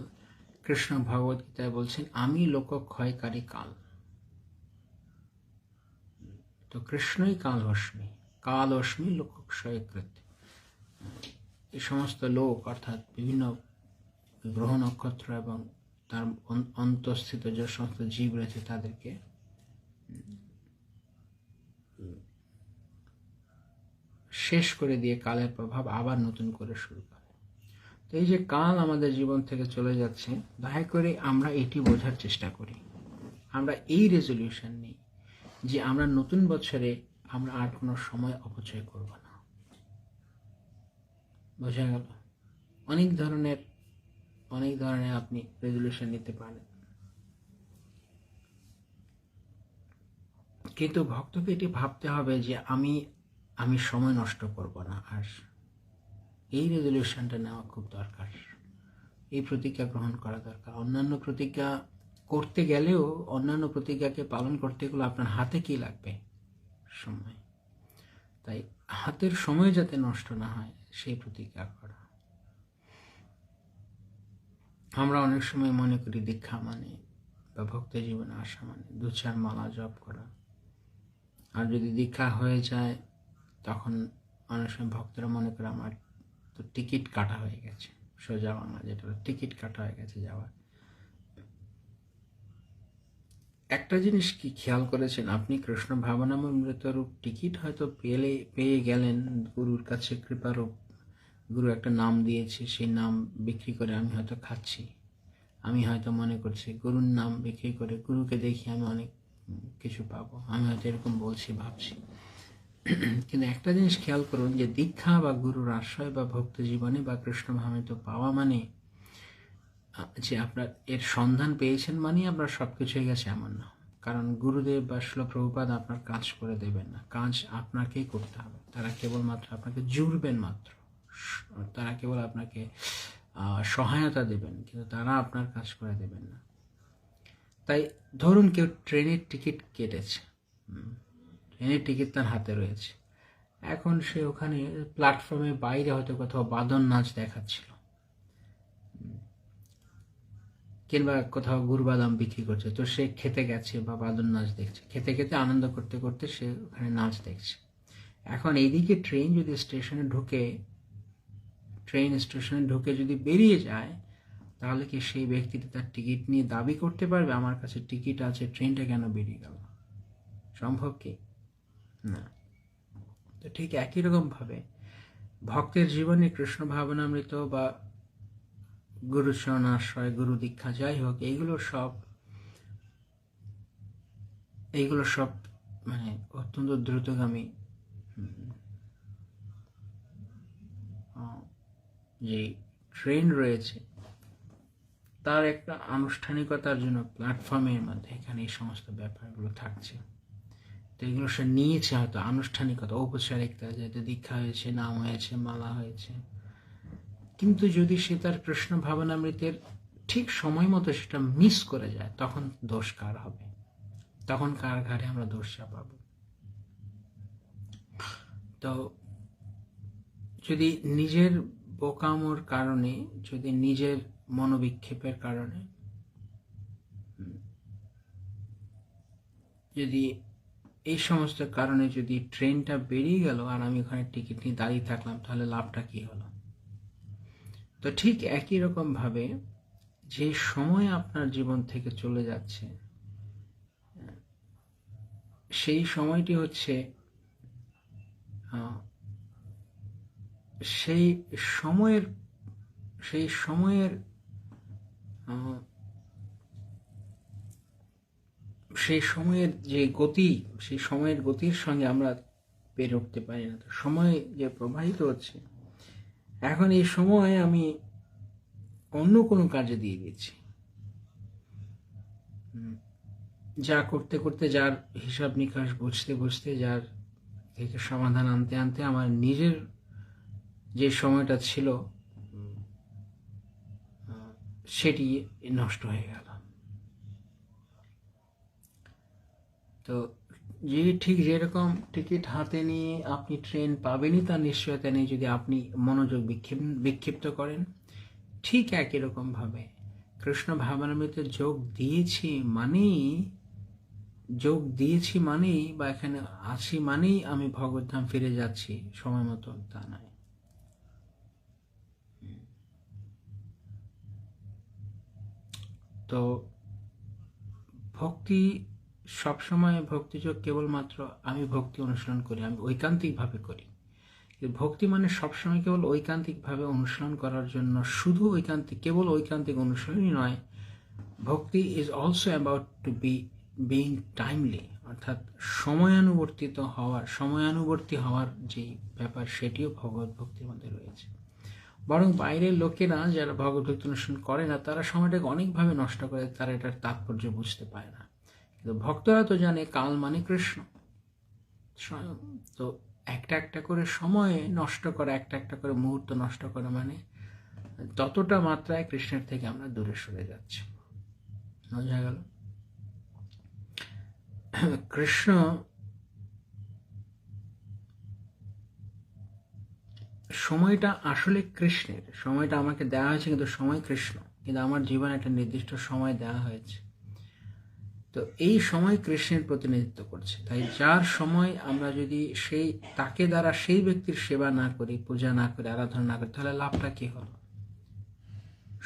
কৃষ্ণ ভগবত গীতায় বলছেন আমি লোকক্ষয়কারী কাল। তো কৃষ্ণই কাল অস্মি লোকক্ষয়কৃত। এই সমস্ত লোক অর্থাৎ বিভিন্ন গ্রহ নক্ষত্র এবং তার অন্তঃস্থিত যে সমস্ত জীব রয়েছে তাদেরকে শেষ করে দিয়ে কালের প্রভাব আবার নতুন করে শুরু করে। তো এই যে কাল আমাদের জীবন থেকে চলে যাচ্ছে, দয়া করে আমরা এটি বোঝার চেষ্টা করি, আমরা এই রেজলিউশন নিই যে আমরা নতুন বছরে আমরা আর কোনো সময় অপচয় করব না। বোঝা গেল? অনেক ধরনের আপনি রেজলিউশন নিতে পারেন, কিন্তু ভক্তকে এটি ভাবতে হবে যে আমি সময় নষ্ট করব না। আর এই রেজলিউশনটা নেওয়া খুব দরকার, এই প্রতিজ্ঞা গ্রহণ করা দরকার। অন্যান্য প্রতিজ্ঞা করতে গেলেও অন্যান্য প্রতিজ্ঞাকে পালন করতে গেলে আপনার হাতে কি লাগবে? সময়। তাই হাতের সময় যাতে নষ্ট না হয় সেই প্রতিজ্ঞা করা। আমরা অনেক সময় মনে করি দীক্ষা মানে বা ভক্ত জীবনে আসা মানে 2-4 মালা জপ করা। আর যদি দীক্ষা হয়ে যায় তখন অনেক সময় ভক্তরা মনে করে আমার তো টিকিট কাটা হয়ে গেছে, সোজা বাংলা যেটা টিকিট কাটা হয়ে গেছে যাওয়ার। একটা জিনিস কি খেয়াল করেছেন আপনি? কৃষ্ণ ভাবনামৃতরূপ টিকিট হয়তো পেয়ে গেলেন গুরুর কাছে কৃপারূপ। গুরু একটা নাম দিয়েছে, সেই নাম বিক্রি করে আমি হয়তো খাচ্ছি। আমি হয়তো মনে করছি গুরুর নাম বিক্রি করে গুরুকে দেখি আমি অনেক কিছু পাবো, আমি হয়তো এরকম বলছি, ভাবছি। কিন্তু একটা জিনিস খেয়াল করুন যে দীক্ষা বা গুরুর আশ্রয় বা ভক্ত জীবনে বা কৃষ্ণ ভাবনামৃত পাওয়া মানে যে আপনার এর সন্ধান পেয়েছেন মানে আপনার সব কিছু হয়ে গেছে এমন না। কারণ গুরুদেব বা শিল প্রভুপাদ আপনার কাজ করে দেবেন না, কাজ আপনাকেই করতে হবে। তারা কেবলমাত্র আপনাকে জুড়বেন মাত্র, তারা কেবল আপনাকে সহায়তা দেবেন, কিন্তু তারা আপনার কাজ করে দেবেন না। তাই ধরুন কেউ ট্রেনের টিকিট কেটেছে, ট্রেনের টিকিট তার হাতে রয়েছে, এখন সে ওখানে প্ল্যাটফর্মের বাইরে হয়তো কোথাও বাদন নাচ দেখাচ্ছিল, কিংবা কোথাও গুড় বাদাম বিক্রি করছে, তো সে খেতে গেছে বা বাদন নাচ দেখছে, খেতে খেতে আনন্দ করতে করতে সে ওখানে নাচ দেখছে। এখন এইদিকে ট্রেন স্টেশনে ঢুকে যদি বেরিয়ে যায়, তাহলে কি সেই ব্যক্তিটি তার টিকিট নিয়ে দাবি করতে পারবে আমার কাছে টিকিট আছে, ট্রেনটা কেন বেরিয়ে গেল? সম্ভব কি? না। তো ঠিক একই রকম ভাবে ভক্তের জীবনে কৃষ্ণ ভাবনামৃত বা গুরু চরণাশ্রয়, গুরু দীক্ষা, যাই হোক, এইগুলো সব মানে অত্যন্ত দ্রুতগামী যে ট্রেন রয়েছে তার একটা আনুষ্ঠানিকতার জন্য প্ল্যাটফর্মের মধ্যে এখানে এই সমস্ত ব্যাপারগুলো থাকছে। তো এগুলো সে নিয়েছে হয়তো আনুষ্ঠানিকতা, ঔপচারিকতা, যেহেতু দীক্ষা হয়েছে, নাম হয়েছে, মালা হয়েছে। কিন্তু যদি সে তার কৃষ্ণ ভাবনামৃতের ঠিক সময় মতো সেটা মিস করে যায়, তখন দোষ কার হবে? তখন কার ঘাড়ে আমরা দোষ চাপাবো? তো যদি নিজের বোকামোর কারণে, যদি নিজের মনোবিক্ষেপের কারণে যদি এই সমস্ত কারণে যদি ট্রেনটা বেরিয়ে গেল আর আমি ওখানে টিকিট নিয়ে দাঁড়িয়ে থাকলাম, তাহলে লাভটা কি হলো? তো ঠিক একই রকম ভাবে যে সময় আপনার জীবন থেকে চলে যাচ্ছে, সেই সময়টি হচ্ছে সেই সময়ের যে গতি, সেই সময়ের গতির সঙ্গে আমরা পেরে উঠতে পারি না। তো সময় যে প্রবাহিত হচ্ছে, এখন এই সময় আমি অন্য কোনো কাজে দিয়ে দিচ্ছি, যা করতে করতে, যার হিসাব নিকাশ বুঝতে বুঝতে, যার থেকে সমাধান আনতে আনতে আমার নিজের যে সময়টা ছিল সেটি নষ্ট হয়ে গেল। তো যে ঠিক যেরকম টিকিট হাতে নিয়ে আপনি ট্রেন পাবেনই তার নিশ্চয়তা নেই যদি আপনি মনোযোগ বিক্ষিপ্ত করেন, ঠিক একই রকমভাবে কৃষ্ণ ভাবনামৃতে যোগ দিয়েছি মানেই বা এখানে আছি মানেই আমি ভগবদ্ধাম ফিরে যাচ্ছি সময় মতো, তা নয়। তো ভক্তি সবসময় ভক্তিযোগ কেবলমাত্র আমি ভক্তি অনুসরণ করি, আমি ঐকান্তিকভাবে করি। ভক্তি মানে সবসময় কেবল ঐকান্তিকভাবে অনুসরণ করার জন্য, শুধু কেবল ঐকান্তিক অনুসরণই নয়, ভক্তি is also about to being timely, অর্থাৎ সময়ানুবর্তী হওয়ার যে ব্যাপার সেটিও ভগবত ভক্তির মধ্যে রয়েছে। বরং বাইরের লোকেরা যারা ভগবত ভক্তি অনুসরণ করে না তারা সময়টাকে অনেকভাবে নষ্ট করে, তারা এটার তাৎপর্য বুঝতে পারে না। কিন্তু ভক্তরা তো জানে কাল মানে কৃষ্ণ স্বয়ং। তো একটা করে সময় নষ্ট করা, একটা করে মুহূর্ত নষ্ট করা মানে ততটা মাত্রায় কৃষ্ণের থেকে আমরা দূরে সরে যাচ্ছি। বোঝা গেল? কৃষ্ণ সময়টা আসলে কৃষ্ণের, সময়টা আমাকে দেওয়া হয়েছে কিন্তু সময় কৃষ্ণ, কিন্তু আমার জীবনে একটা নির্দিষ্ট সময় দেওয়া হয়েছে। তো এই সময় কৃষ্ণের প্রতিনিধিত্ব করছে। তাই যার সময় আমরা যদি তাকে দ্বারা সেই ব্যক্তির সেবা না করি, পূজা না করি, আরাধনা না করি, তাহলে লাভটা কি হলো?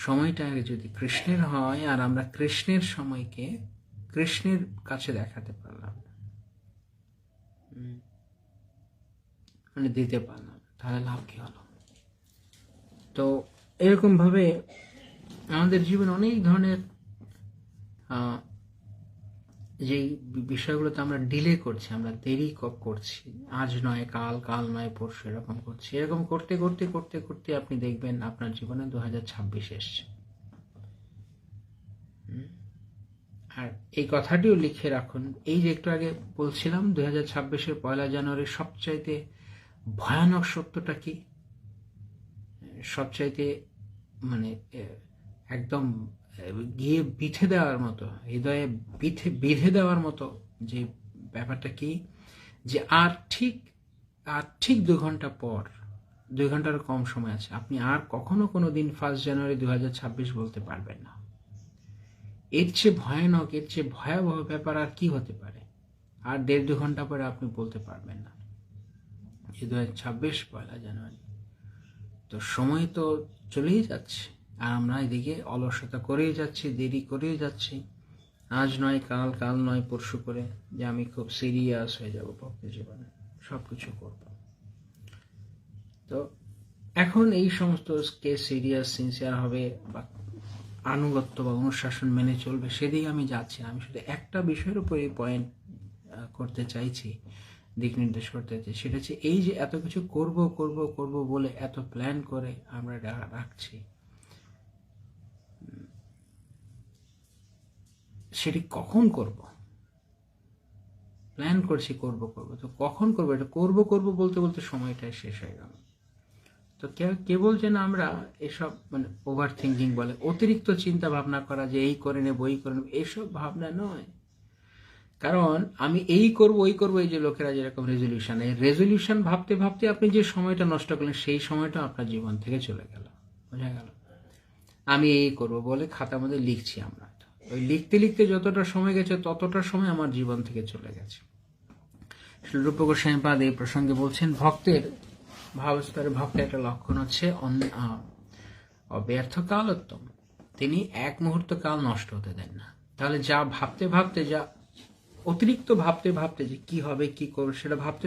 সময়টা যদি কৃষ্ণের হয় আর আমরা কৃষ্ণের সময়কে কৃষ্ণের কাছে দেখাতে পারলাম, মানে দিতে পারলাম, তাহলে লাভ কি হলো? তো এরকম ভাবে আমাদের জীবনে অনেক ধরনের যে বিষয়গুলোতে আমরা ডিলে করছি, আমরা দেরি করছি, আজ নয় কাল, কাল নয় পরশু, এরকম করছি। এরকম করতে করতে করতে করতে আপনি দেখবেন আপনার জীবনে 2026 এসছে। আর এই কথাটিও লিখে রাখুন, এই যে একটু আগে বলছিলাম 2026-এর 1 জানুয়ারির সবচাইতে ভয়ানক সত্যটা কি, সবচাইতে মানে একদম গিয়ে বিঁধে দেওয়ার মতো, হৃদয়ে বিঁধে দেওয়ার মতো যে ব্যাপারটা কি, যে আর ঠিক 2 ঘন্টা পর, 2 ঘন্টার কম সময় আছে, আপনি আর কখনো কোনো দিন 1 জানুয়ারি 2026 বলতে পারবেন না। এর চেয়ে ভয়ানক, এর চেয়ে ভয়াবহ ব্যাপার আর কি হতে পারে? আর 1.5-2 ঘন্টা পরে আপনি বলতে পারবেন না 2026 1 জানুয়ারি। তো সময় তো চলেই যাচ্ছে আর আমরা এদিকে অলসতা করেই যাচ্ছি, দেরি করেই যাচ্ছি, আজ নয় কাল, কাল নয় পরশু করে, যে আমি খুব সিরিয়াস হয়ে যাব ভক্তি জীবনে, সব কিছু করব। তো এখন এই সমস্ত কে সিরিয়াস সিনসিয়ার হবে বা আনুগত্য বা অনুশাসন মেনে চলবে, সেদিকে আমি যাচ্ছি। আমি শুধু একটা বিষয়ের উপরে পয়েন্ট করতে চাইছি, দিক নির্দেশ করতে চাইছি, সেটা হচ্ছে এই যে এত কিছু করব করব করব বলে এত প্ল্যান করে আমরা রাখছি, সেটি কখন করব? প্ল্যান করছি করব করব, তো কখন করব? এটা করব করব বলতে বলতে সময়টাই শেষ হয়ে গেল। তো কেবল যেন আমরা এসব মানে ওভার থিঙ্কিং বলে, অতিরিক্ত চিন্তা ভাবনা করা, যে এই করে নেব ওই করে নেব, এইসব ভাবনা নয়। কারণ আমি এই করব ওই করব, এই যে লোকেরা যেরকম রেজলিউশন, এই রেজলিউশন ভাবতে ভাবতে আপনি যে সময়টা নষ্ট করলেন সেই সময়টা আপনার জীবন থেকে চলে গেল। বোঝা গেল? আমি এই করব বলে খাতার মধ্যে লিখছি, আমরা ওই লিখতে লিখতে যতটা সময় গেছে ততটা সময় আমার জীবন থেকে চলে গেছে। রূপ গোস্বামীপাদ এই প্রসঙ্গে বলছেন, ভক্তের ভাবস্তরে ভক্তের একটা লক্ষণ হচ্ছে অব্যর্থ কালোত্তম। তিনি এক মুহূর্ত কাল নষ্ট হতে দেন না। তাহলে যা ভাবতে ভাবতে, যা অতিরিক্ত ভাবতে ভাবতে যে কি হবে কি করবো সেটা ভাবতে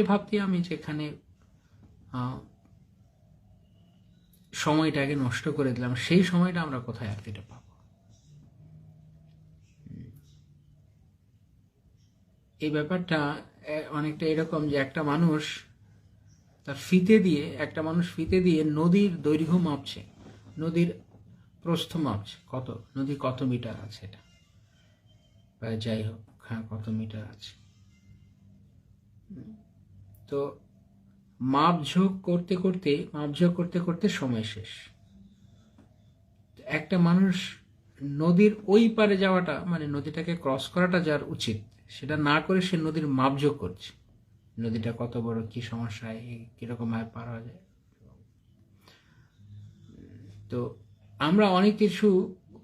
ভাবতে আমি যেখানে সময়টাকে নষ্ট করে দিলাম, সেই সময়টা আমরা কোথায় আর ফিরে পাবো? এই ব্যাপারটা অনেকটা এরকম যে একটা মানুষ ফিতে দিয়ে নদীর দৈর্ঘ্য মাপছে, নদীর প্রস্থ মাপছে, নদী কত মিটার আছে, এটা যাই হোক, হ্যাঁ কত মিটার আছে। তো মাপঝোঁক করতে করতে সময় শেষ। একটা মানুষ নদীর ওই পারে যাওয়াটা মানে নদীটাকে ক্রস করাটা যার উচিত, সেটা না করে সে নদীর মাপযোগ করছে, নদীটা কত বড়, কি সমস্যায়, কিরকম ভাবে পার হওয়া যায়। তো আমরা অনেক কিছু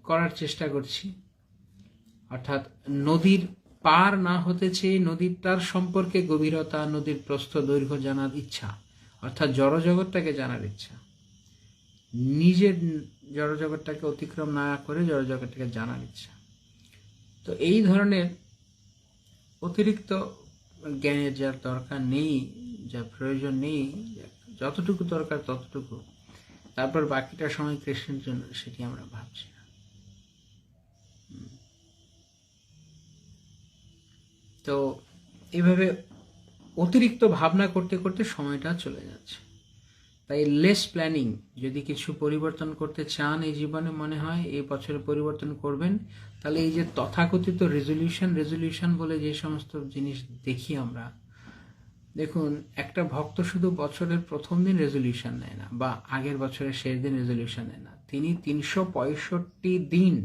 করার চেষ্টা করছি, অর্থাৎ নদীর পার না হতে চেয়ে নদীর তার সম্পর্কে গভীরতা, নদীর প্রস্থ দৈর্ঘ্য জানার ইচ্ছা, অর্থাৎ জড়জগৎটাকে জানার ইচ্ছা, নিজের জড়জগৎটাকে অতিক্রম না করে জড়জগৎটাকে জানার ইচ্ছা। তো এই ধরনের অতিরিক্ত জ্ঞানের যার দরকার নেই, যার প্রয়োজন নেই, যতটুকু দরকার ততটুকু, তারপর বাকিটা সময় কৃষ্ণের জন্য, সেটি আমরা ভাবছি না। তো এইভাবে অতিরিক্ত ভাবনা করতে করতে সময়টা চলে যাচ্ছে। তাই লেস প্ল্যানিং, যদি কিছু পরিবর্তন করতে চান এই জীবনে, মনে হয় এই বছরে পরিবর্তন করবেন, তাহলে এই যে তথাকথিত রেজলিউশন বলে যে সমস্ত জিনিস দেখি আমরা, দেখুন একটা ভক্ত শুধু বছরের প্রথম দিন রেজলিউশন নেয় না, বা আগের বছরের শেষ দিন রেজলিউশন নেয় না, তিনি 365 দিন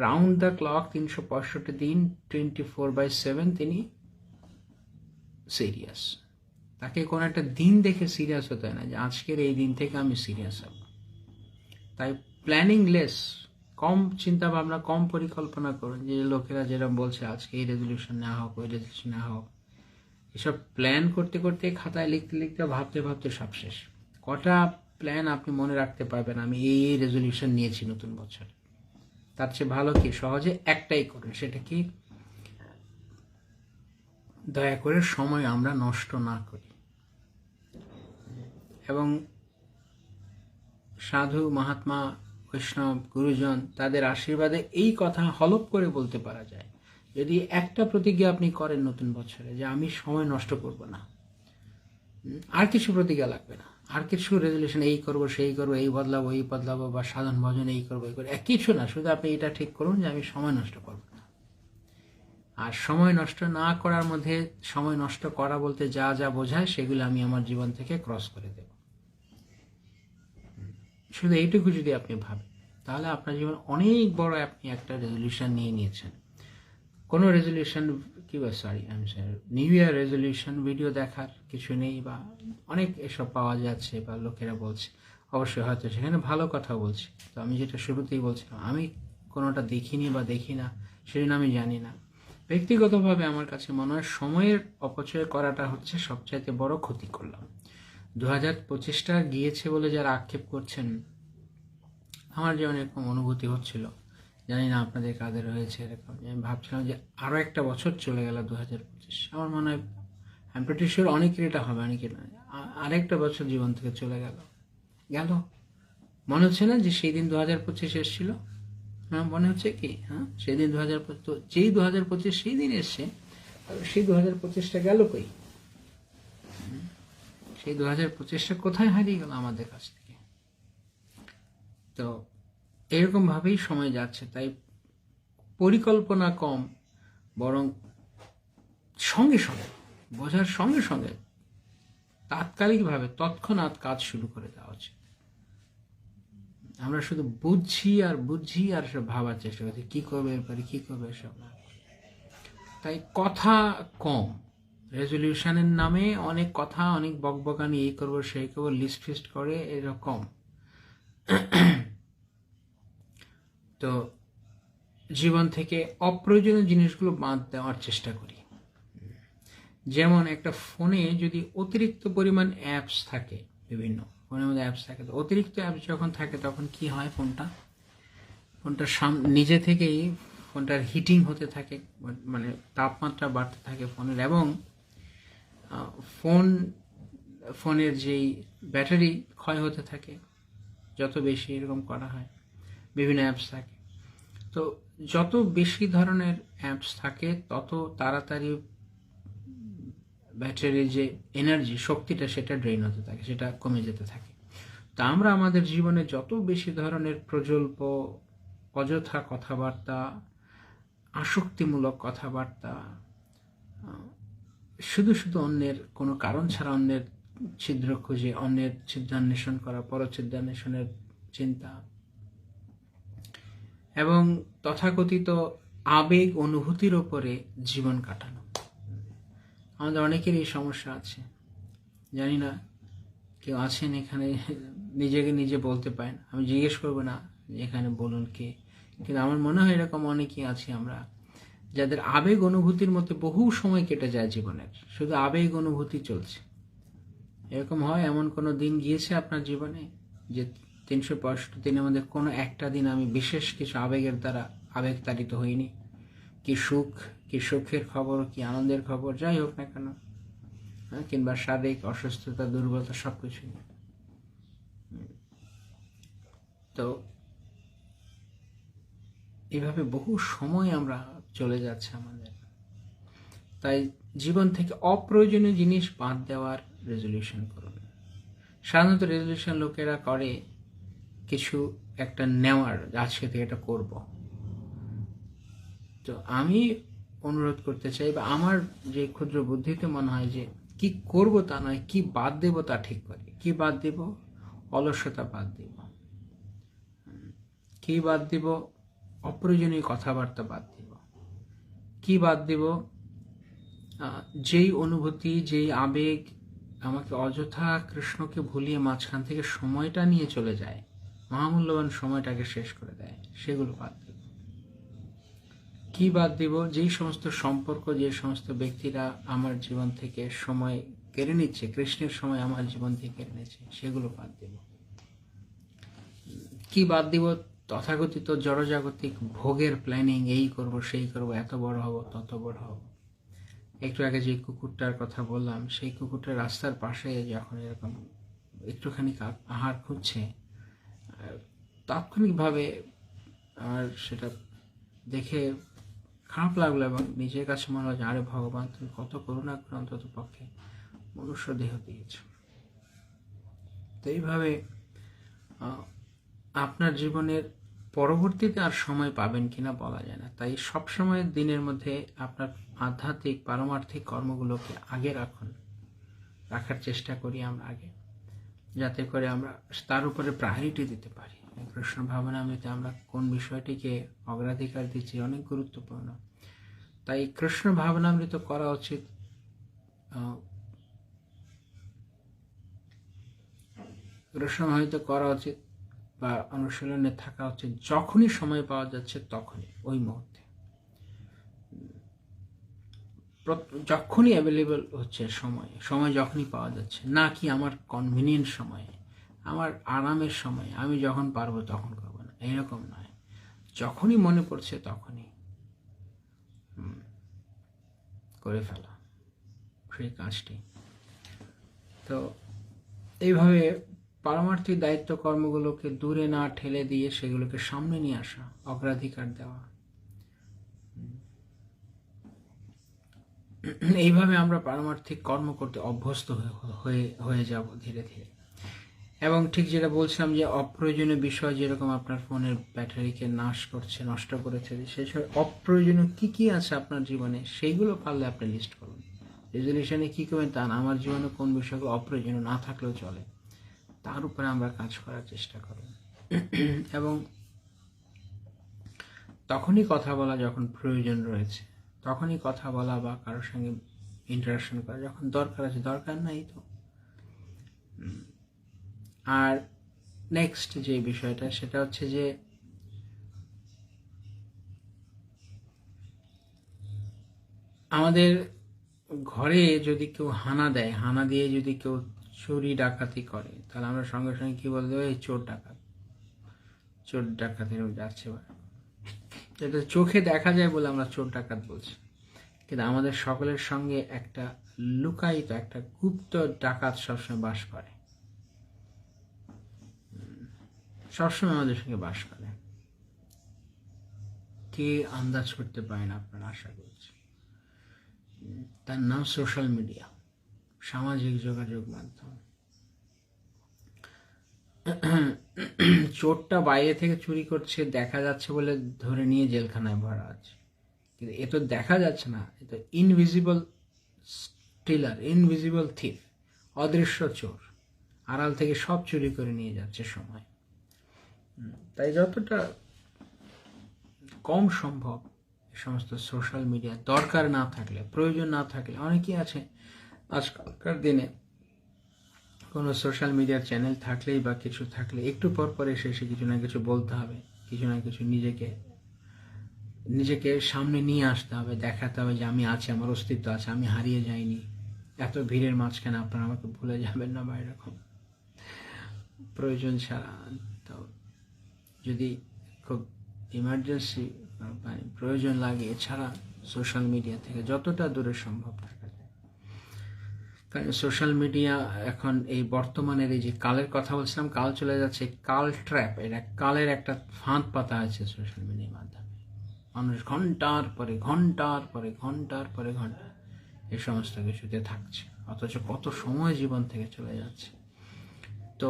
রাউন্ড দ্য ক্লক, 365 দিন 24/7 তিনি সিরিয়াস। তাকে কোনো একটা দিন দেখে সিরিয়াস হতে হয় না যে আজকের এই দিন থেকে আমি সিরিয়াস হব। তাই প্ল্যানিং লেস, কম চিন্তা ভাবনা, কম পরিকল্পনা করুন। যে লোকেরা যেরকম বলছে আজকে এই রেজলিউশন নেওয়া হোক, ওই রেজলিউশন নেওয়া হোক, এসব প্ল্যান করতে করতে, খাতায় লিখতে লিখতে, ভাবতে ভাবতে সব শেষ। কটা প্ল্যান আপনি মনে রাখতে পারবেন আমি এই রেজলিউশন নিয়েছি নতুন বছরে? তার চেয়ে ভালো কি সহজে একটাই করুন, সেটা কি দয়া করে সময় আমরা নষ্ট না করি। এবং সাধু, মহাত্মা, বৈষ্ণব, গুরুজন, তাদের আশীর্বাদে এই কথা হলপ করে বলতে পারা যায়। যদি একটা প্রতিজ্ঞা আপনি করেন নতুন বছরে যে আমি সময় নষ্ট করব না, আর কিছু প্রতিজ্ঞা লাগবে না, আর কিছু রেজলিউশন এই করব, সেই করবো, এই বদলাবো, এই বদলাবো, বা সাধন ভজন এই করবো, এই করবো, কিছু না, শুধু আপনি এটা ঠিক করুন যে আমি সময় নষ্ট করব না। আর সময় নষ্ট না করার মধ্যে সময় নষ্ট করা বলতে যা যা বোঝায় সেগুলো আমি আমার জীবন থেকে ক্রস করে দেব। শুধু এইটুকু যদি আপনি ভাবেন, তাহলে আপনার জীবন অনেক বড় আপনি একটা রেজলিউশন নিয়ে নিয়েছেন। কোনো resolution new year resolution video দেখার কিছু নেই, বা অনেক এসব পাওয়া যাচ্ছে বা লোকেরা বলছে, অবশ্যই হয়তো সেখানে ভালো কথা বলছে। তো আমি যেটা শুরুতেই বলছিলাম, আমি কোনোটা দেখিনি বা দেখি না, সেজন্য আমি জানি না। ব্যক্তিগতভাবে আমার কাছে মনে হয় সময়ের অপচয় করাটা হচ্ছে সবচাইতে বড় ক্ষতি করলাম। 2025টা গিয়েছে বলে যারা আক্ষেপ করছেন, আমার যেমন এরকম অনুভূতি হচ্ছিল, জানি না আপনাদের কাদের হয়েছে এরকম, আমি ভাবছিলাম যে আরও একটা বছর চলে গেল 2025। আমার মনে হয় আমি প্রিটি শিওর অনেকের এটা হবে, অনেকের নয়, আরেকটা বছর জীবন থেকে চলে গেল। মনে হচ্ছে না যে সেই দিন 2025 এসেছিল? হ্যাঁ, মনে হচ্ছে কি? হ্যাঁ, সেই দিন 2025, তো যেই 2025 সেই দিন এসছে, সেই 2025টা গেল কই? সেই 2025টা কোথায় হারিয়ে গেল আমাদের কাছ থেকে? তো এরকম ভাবেই সময় যাচ্ছে। তাই পরিকল্পনা কম, বরং সঙ্গে সঙ্গে, বোঝার সঙ্গে সঙ্গে তাৎকালিকভাবে তৎক্ষণাৎ কাজ শুরু করে দেওয়া উচিত। আমরা শুধু বুঝছি আর সব ভাবার চেষ্টা করছি কি করবে এরপরে, কি করবে, এসব না। তাই কথা কম, রেজলিউশনের নামে অনেক কথা, অনেক বকবকানি, এই করবো সেই করবো, লিস্ট ফিস্ট করে এরকম। তো জীবন থেকে অপ্রয়োজনীয় জিনিসগুলো বাদ দেওয়ার চেষ্টা করি। যেমন একটা ফোনে যদি অতিরিক্ত পরিমাণ অ্যাপস থাকে, বিভিন্ন ফোনের মধ্যে অ্যাপস থাকে, তো অতিরিক্ত অ্যাপস যখন থাকে তখন কি হয়, ফোনটা নিজে থেকেই ফোনটার হিটিং হতে থাকে, মানে তাপমাত্রা বাড়তে থাকে ফোনের, এবং ফোনের যেই ব্যাটারি ক্ষয় হতে থাকে যত বেশি এরকম করা হয়। বিভিন্ন অ্যাপস থাকে, তো যত বেশি ধরনের অ্যাপস থাকে তত তাড়াতাড়ি ব্যাটারির যে এনার্জি, শক্তিটা, সেটা ড্রেন হতে থাকে, সেটা কমে যেতে থাকে। তা আমরা আমাদের জীবনে যত বেশি ধরনের প্রজল্প, অযথা কথাবার্তা, আসক্তিমূলক কথাবার্তা, শুধু শুধু অন্যের কোনো কারণ ছাড়া অন্যের ছিদ্র খুঁজে, অন্যের ছিদ্রান্বেষণ করা, পরছিদ্রান্বেষণের চিন্তা, এবং তথাকথিত আবেগ অনুভূতির ওপরে জীবন কাটানো। আমাদের অনেকের এই সমস্যা আছে, জানি না কেউ আছেন এখানে নিজেকে নিজে বলতে পারেন, আমি জিজ্ঞেস করবো না এখানে বলুন কে, কিন্তু আমার মনে হয় এরকম অনেকেই আছি আমরা, যাদের আবেগ অনুভূতির মধ্যে বহু সময় কেটে যায় জীবনের, শুধু আবেগ অনুভূতি চলছে। এরকম হয়, এমন কোনো দিন গিয়েছে আপনার জীবনে যে 365 দিনের মধ্যে কোনো একটা দিন আমি বিশেষ কিছু আবেগের দ্বারা আবেগতাড়িত হইনি? কি সুখ, কি সুখের খবর, কি আনন্দের খবর, যাই হোক না কেন, কিংবা শারীরিক অসুস্থতা, দুর্বলতা, সবকিছু। তো এইভাবে বহু সময় আমরা চলে যাচ্ছে আমাদের। তাই জীবন থেকে অপ্রয়োজনীয় জিনিস বাদ দেওয়ার রেজলিউশন করুন। সাধারণত রেজলিউশন লোকেরা করে কিছু একটা নেওয়ার, আজকে থেকে এটা করব। তো আমি অনুরোধ করতে চাই, বা আমার যে ক্ষুদ্র বুদ্ধিতে মনে হয় যে কি করব তা নয়, কি বাদ দেব তা ঠিক করি। কি বাদ দেব? অলসতা বাদ দেব। কি বাদ দিব? অপ্রয়োজনীয় কথাবার্তা বাদ দিব। কি বাদ দিব? যেই অনুভূতি, যেই আবেগ আমাকে অযথা কৃষ্ণকে ভুলিয়ে মাঝখান থেকে সময়টা নিয়ে চলে যায়, মহামূল্যবান সময়টাকে শেষ করে দেয়, সেগুলো বাদ দেব। কি বাদ দিব? যেই সমস্ত সম্পর্ক, যে সমস্ত ব্যক্তিরা আমার জীবন থেকে সময় কেড়ে নিচ্ছে, কৃষ্ণের সময় আমার জীবন থেকে কেড়ে নিচ্ছে, সেগুলো বাদ দেব। কি বাদ দিব? তথাকথিত জড়জাগতিক ভোগের প্ল্যানিং, এই করব, সেই করব, এত বড় হব, তত বড় হব। একটু আগে যে কুকুরটার কথা বললাম, সেই কুকুরটা রাস্তার পাশে যখন এরকম একটুখানি আহার খুঁজছে, তাৎক্ষণিকভাবে আমার সেটা দেখে খারাপ লাগলো, এবং নিজের কাছে মনে হয়, আরে ভগবান, তুমি কত করুণা করে অন্তত পক্ষে মনুষ্য দেহ দিয়েছ। তো এইভাবে আপনার জীবনের পরবর্তীতে আর সময় পাবেন কিনা বলা যায় না। তাই সবসময় দিনের মধ্যে আপনার আধ্যাত্মিক পারমার্থিক কর্মগুলোকে আগে রাখার চেষ্টা করি আমরা আগে, যাতে করে আমরা তার উপরে প্রায়োরিটি দিতে পারি। কৃষ্ণ ভাবনামৃতে আমরা কোন বিষয়টিকে অগ্রাধিকার দিচ্ছি অনেক গুরুত্বপূর্ণ। তাই কৃষ্ণ ভাবনামৃত করা উচিত কৃষ্ণ ভাবনামৃত করা উচিত বা অনুশীলনে থাকা উচিত যখনই সময় পাওয়া যাচ্ছে, তখনই, ওই মুহূর্তে, যখনই অ্যাভেলেবল হচ্ছে সময় যখনই পাওয়া যাচ্ছে, না কি আমার কনভিনিয়েন্ট সময়ে, আমার আরামের সময়, আমি যখন পারবো তখন করবো না, এইরকম নয়। যখনই মনে পড়ছে তখনই করে ফেলা সেই কাজটি। তো এইভাবে পারমার্থিক দায়িত্ব কর্মগুলোকে দূরে না ঠেলে দিয়ে সেগুলোকে সামনে নিয়ে আসা, অগ্রাধিকার দেওয়া, এইভাবে আমরা পারমার্থিক কর্ম করতে অভ্যস্ত হয়ে যাব ধীরে ধীরে। এবং ঠিক যেটা বলছিলাম যে অপ্রয়োজনীয় বিষয়, যেরকম আপনার ফোনের ব্যাটারিকে নষ্ট করেছে, সেসব অপ্রয়োজনীয় কি আছে আপনার জীবনে, সেইগুলো পারলে আপনি লিস্ট করুন। রেজলিউশনে কি করবেন তা না, আমার জীবনে কোন বিষয়গুলো অপ্রয়োজনীয় না থাকলেও চলে, তার উপরে আমরা কাজ করার চেষ্টা করব। এবং তখনই কথা বলা যখন প্রয়োজন রয়েছে, তখনই কথা বলা বা কারোর সঙ্গে ইন্টারাকশন করা যখন দরকার আছে, দরকার নাই তো। আর নেক্সট যে বিষয়টা, সেটা হচ্ছে যে আমাদের ঘরে যদি কেউ হানা দেয়, হানা দিয়ে যদি কেউ চুরি ডাকাতি করে, তাহলে আমরা সঙ্গে সঙ্গে কি বলতে হবে? চোর ডাকাতের যাচ্ছে। এটা চোখে দেখা যায় বলে আমরা চোর ডাকাত বলছি, কিন্তু আমাদের সকলের সঙ্গে একটা লুকায়িত, একটা গুপ্ত ডাকাত সবসময় বাস করে, সবসময় আমাদের সঙ্গে বাস করে। কে আন্দাজ করতে পারে না আপনারা, আশা করছি। তার নাম সোশ্যাল মিডিয়া, সামাজিক যোগাযোগ মাধ্যম। চোরটা বাইরে থেকে চুরি করছে, দেখা যাচ্ছে বলে ধরে নিয়ে জেলখানায় ভরা আছে, কিন্তু এ তো দেখা যাচ্ছে না, এ তো ইনভিজিবল স্টিলার, ইনভিজিবল থিফ, অদৃশ্য চোর, আড়াল থেকে সব চুরি করে নিয়ে যাচ্ছে সময়। তাই যতটা কম সম্ভব এই সমস্ত সোশ্যাল মিডিয়া দরকার না থাকলে, প্রয়োজন না থাকলে, অনেকেই আছে আজকালকার দিনে কোনো সোশ্যাল মিডিয়ার চ্যানেল থাকলেই বা কিছু থাকলে একটু পর পর এসে কিছু না কিছু বলতে হবে, কিছু না কিছু নিজেকে সামনে নিয়ে আসতে হবে, দেখাতে হবে যে আমি আছি, আমার অস্তিত্ব আছে, আমি হারিয়ে যাইনি, এত ভিড়ের মাঝখানে আপনারা আমাকে ভুলে যাবেন না বা এরকম প্রয়োজন ছাড়া। তো যদি খুব ইমার্জেন্সি মানে প্রয়োজন লাগে, এছাড়া সোশ্যাল মিডিয়া থেকে যতটা দূরে সম্ভব থাকা যায়। কারণ সোশ্যাল মিডিয়া এখন এই বর্তমানের এই যে কালের কথা বলছিলাম, কাল চলে যাচ্ছে, কাল ট্র্যাপ, এটা কালের একটা ফাঁদ পাতা আছে সোশ্যাল মিডিয়ার মাধ্যমে। মানুষ ঘন্টার পরে ঘন্টা এই সমস্ত কিছুতে থাকছে, অথচ কত সময় জীবন থেকে চলে যাচ্ছে। তো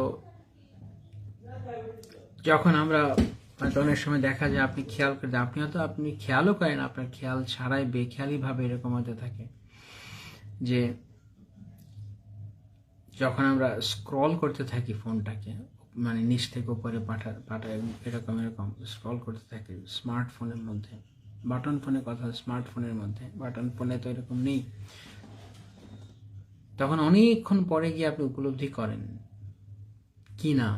যখন আমরা অনেক সময় দেখা যায়, আপনি খেয়াল করে, আপনি খেয়ালও করেন, আপনার খেয়াল ছাড়াই বেখেয়ালিভাবে এরকম হতে থাকে যে যখন আমরা স্ক্রল করতে থাকি ফোনটাকে, মানে নিচ থেকে উপরে পাঠায় এরকম স্ক্রল করতে থাকি স্মার্টফোনের মধ্যে, বাটন ফোনের কথা, স্মার্টফোনের মধ্যে বাটন ফোনে তো এরকম নেই, তখন অনেকক্ষণ পরে গিয়ে আপনি উপলব্ধি করেন কি না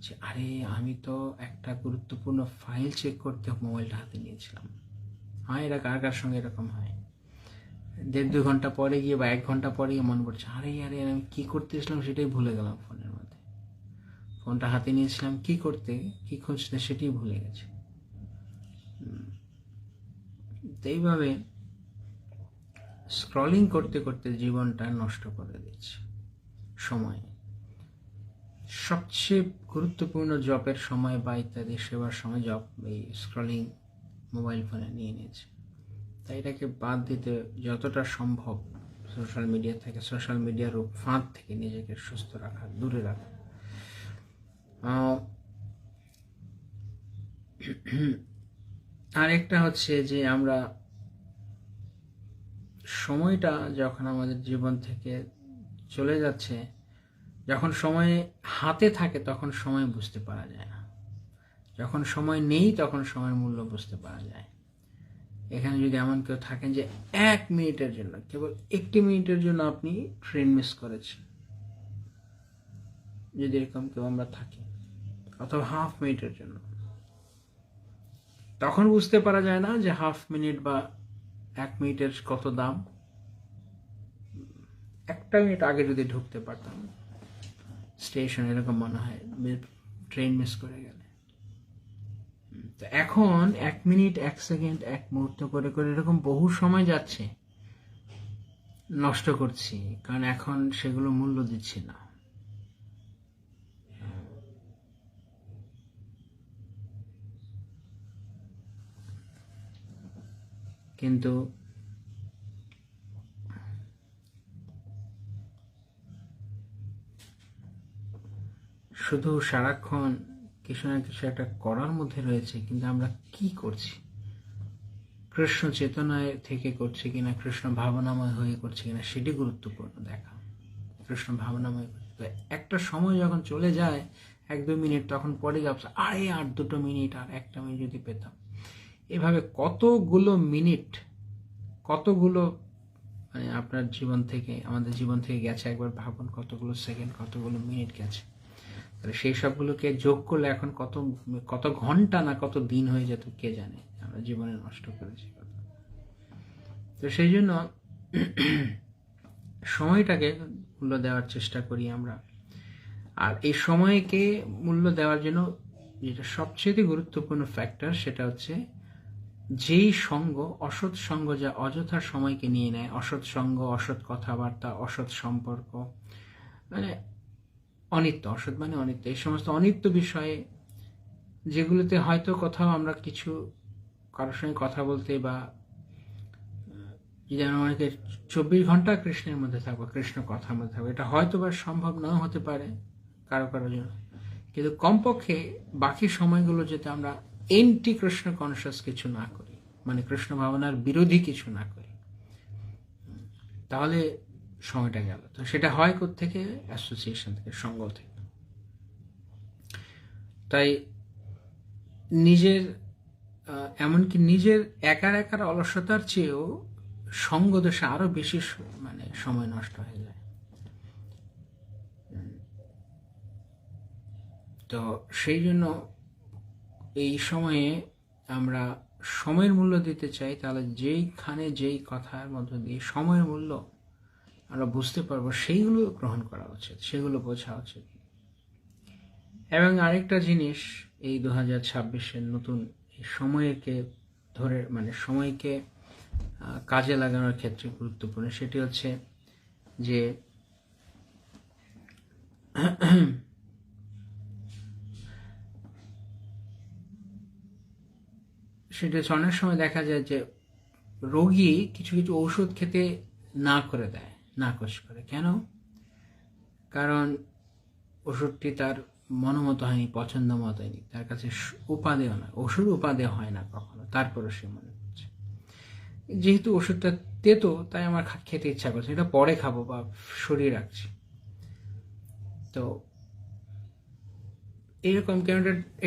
যে আরে আমি তো একটা গুরুত্বপূর্ণ ফাইল চেক করতে মোবাইলটা হাতে নিয়েছিলাম। হ্যাঁ, এটা কার সঙ্গে এরকম হয়? 1.5-2 ঘন্টা পরে গিয়ে বা 1 ঘন্টা পরে গিয়ে মনে পড়ছে, আরে আমি কি করতেছিলাম সেটাই ভুলে গেলাম। ফোনের মধ্যে ফোনটা হাতে নিয়েছিলাম কি করতে, কি খুঁজতে, সেটাই ভুলে গেছে। এইভাবে স্ক্রলিং করতে করতে জীবনটা নষ্ট করে দিচ্ছে। সময়, সবচেয়ে গুরুত্বপূর্ণ জবের সময় বা ইত্যাদি সেবার সময় জব এই স্ক্রলিং মোবাইল ফোনে নিয়ে নিয়েছে। তাই এটাকে বাদ দিতে যতটা সম্ভব সোশ্যাল মিডিয়া থেকে, সোশ্যাল মিডিয়ার ফাঁদ থেকে নিজেকে সুস্থ রাখা, দূরে রাখা। আরেকটা হচ্ছে যে আমরা সময়টা যখন আমাদের জীবন থেকে চলে যাচ্ছে, যখন সময় হাতে থাকে তখন সময় বুঝতে পারা যায় না, যখন সময় নেই তখন সময়ের মূল্য বুঝতে পারা যায়। এখানে যদি এমন কেউ থাকেন যে 1 মিনিটের জন্য, কেবল 1 মিনিটের জন্য আপনি ট্রেন মিস করেছেন, যদি এরকম কেউ আমরা থাকি, অথবা 1/2 মিনিটের জন্য, তখন বুঝতে পারা যায় না যে 1/2 মিনিট বা 1 মিনিটের কত দাম। 1 মিনিট আগে যদি ঢুকতে পারতাম স্টেশন, এরকম মনে হয় ট্রেন মিস করে গেলে। তো এখন 1 মিনিট, 1 সেকেন্ড, 1 মুহূর্ত করে এরকম বহু সময় যাচ্ছে, নষ্ট করছি, কারণ এখন সেগুলো মূল্য দিচ্ছি না। কিন্তু শুধু সারাক্ষণ কিছু না কিছু একটা করার মধ্যে রয়েছে, কিন্তু আমরা কি করছি? কৃষ্ণ চেতনায় থেকে করছি কিনা, কৃষ্ণ ভাবনাময় হয়ে করছি কিনা, সেটি গুরুত্বপূর্ণ দেখা। কৃষ্ণ ভাবনাময় একটা সময় যখন চলে যায় 1-2 মিনিট, তখন পরে ভাবছে আরে আর 2 মিনিট, আর 1 মিনিট যদি পেতাম। এভাবে কতগুলো মিনিট, কতগুলো মানে আপনার জীবন থেকে, আমাদের জীবন থেকে গেছে, একবার ভাবুন কতগুলো সেকেন্ড, কতগুলো মিনিট গেছে। তাহলে সেই সবগুলোকে যোগ করলে এখন কত ঘন্টা না কত দিন হয়ে যেত কে জানে, আমরা জীবনে নষ্ট করেছি। তো সেই জন্য সময়টাকে মূল্য দেওয়ার চেষ্টা করি আমরা। আর এই সময়কে মূল্য দেওয়ার জন্য যেটা সবচেয়ে গুরুত্বপূর্ণ ফ্যাক্টর, সেটা হচ্ছে যেই সঙ্গ, অসৎ সঙ্গ যা অযথা সময়কে নিয়ে নেয়, অসৎ সঙ্গ, অসৎ কথাবার্তা, অসৎ সম্পর্ক, মানে অনিত্য, অসৎ মানে অনিত্য, এই সমস্ত অনিত্য বিষয়ে, যেগুলোতে হয়তো কোথাও আমরা কিছু কারোর সঙ্গে কথা বলতে, বা যদি আমরা অনেকে 24 ঘন্টা কৃষ্ণের মধ্যে থাকবো, কৃষ্ণ কথার মধ্যে থাকবো, এটা হয়তো বা সম্ভব নাও হতে পারে কারো জন্য, কিন্তু কমপক্ষে বাকি সময়গুলো যাতে আমরা এন্টি কৃষ্ণ কনসিয়াস কিছু না করি, মানে কৃষ্ণ ভাবনার বিরোধী কিছু না করি, তাহলে সময়টা গেল। তো সেটা হয় কোত্থেকে? অ্যাসোসিয়েশন থেকে, সঙ্গ থেকে। তাই নিজের এমনকি নিজের একার অলসতার চেয়েও সঙ্গ দোষে আরো বেশি মানে সময় নষ্ট হয়ে যায়। তো সেই জন্য এই সময়ে আমরা সময়ের মূল্য দিতে চাই, তাহলে যেই কথার মধ্য দিয়ে সময়ের মূল্য আমরা বুঝতে পারবো, সেইগুলো গ্রহণ করা উচিত, সেগুলো বোঝা উচিত। এবং আরেকটা জিনিস, এই 2026-এর নতুন সময়কে ধরে মানে সময়কে কাজে লাগানোর ক্ষেত্রে গুরুত্বপূর্ণ, সেটি হচ্ছে যে অনেক সময় দেখা যায় যে রোগী কিছু কিছু ঔষধ খেতে নাকচ করে। কেন? কারণ ওষুধটি তার মনোমত হয়নি, পছন্দ মতো হয়নি, তার কাছে উপাদেয় না, ওষুধ উপাদেয় হয় না কখনো, তারপরে সে মনে করছে যেহেতু ওষুধটা তেতো তাই আমার খেতে ইচ্ছা করছে, এটা পরে খাবো বা সরিয়ে রাখছি। তো এরকম কেন,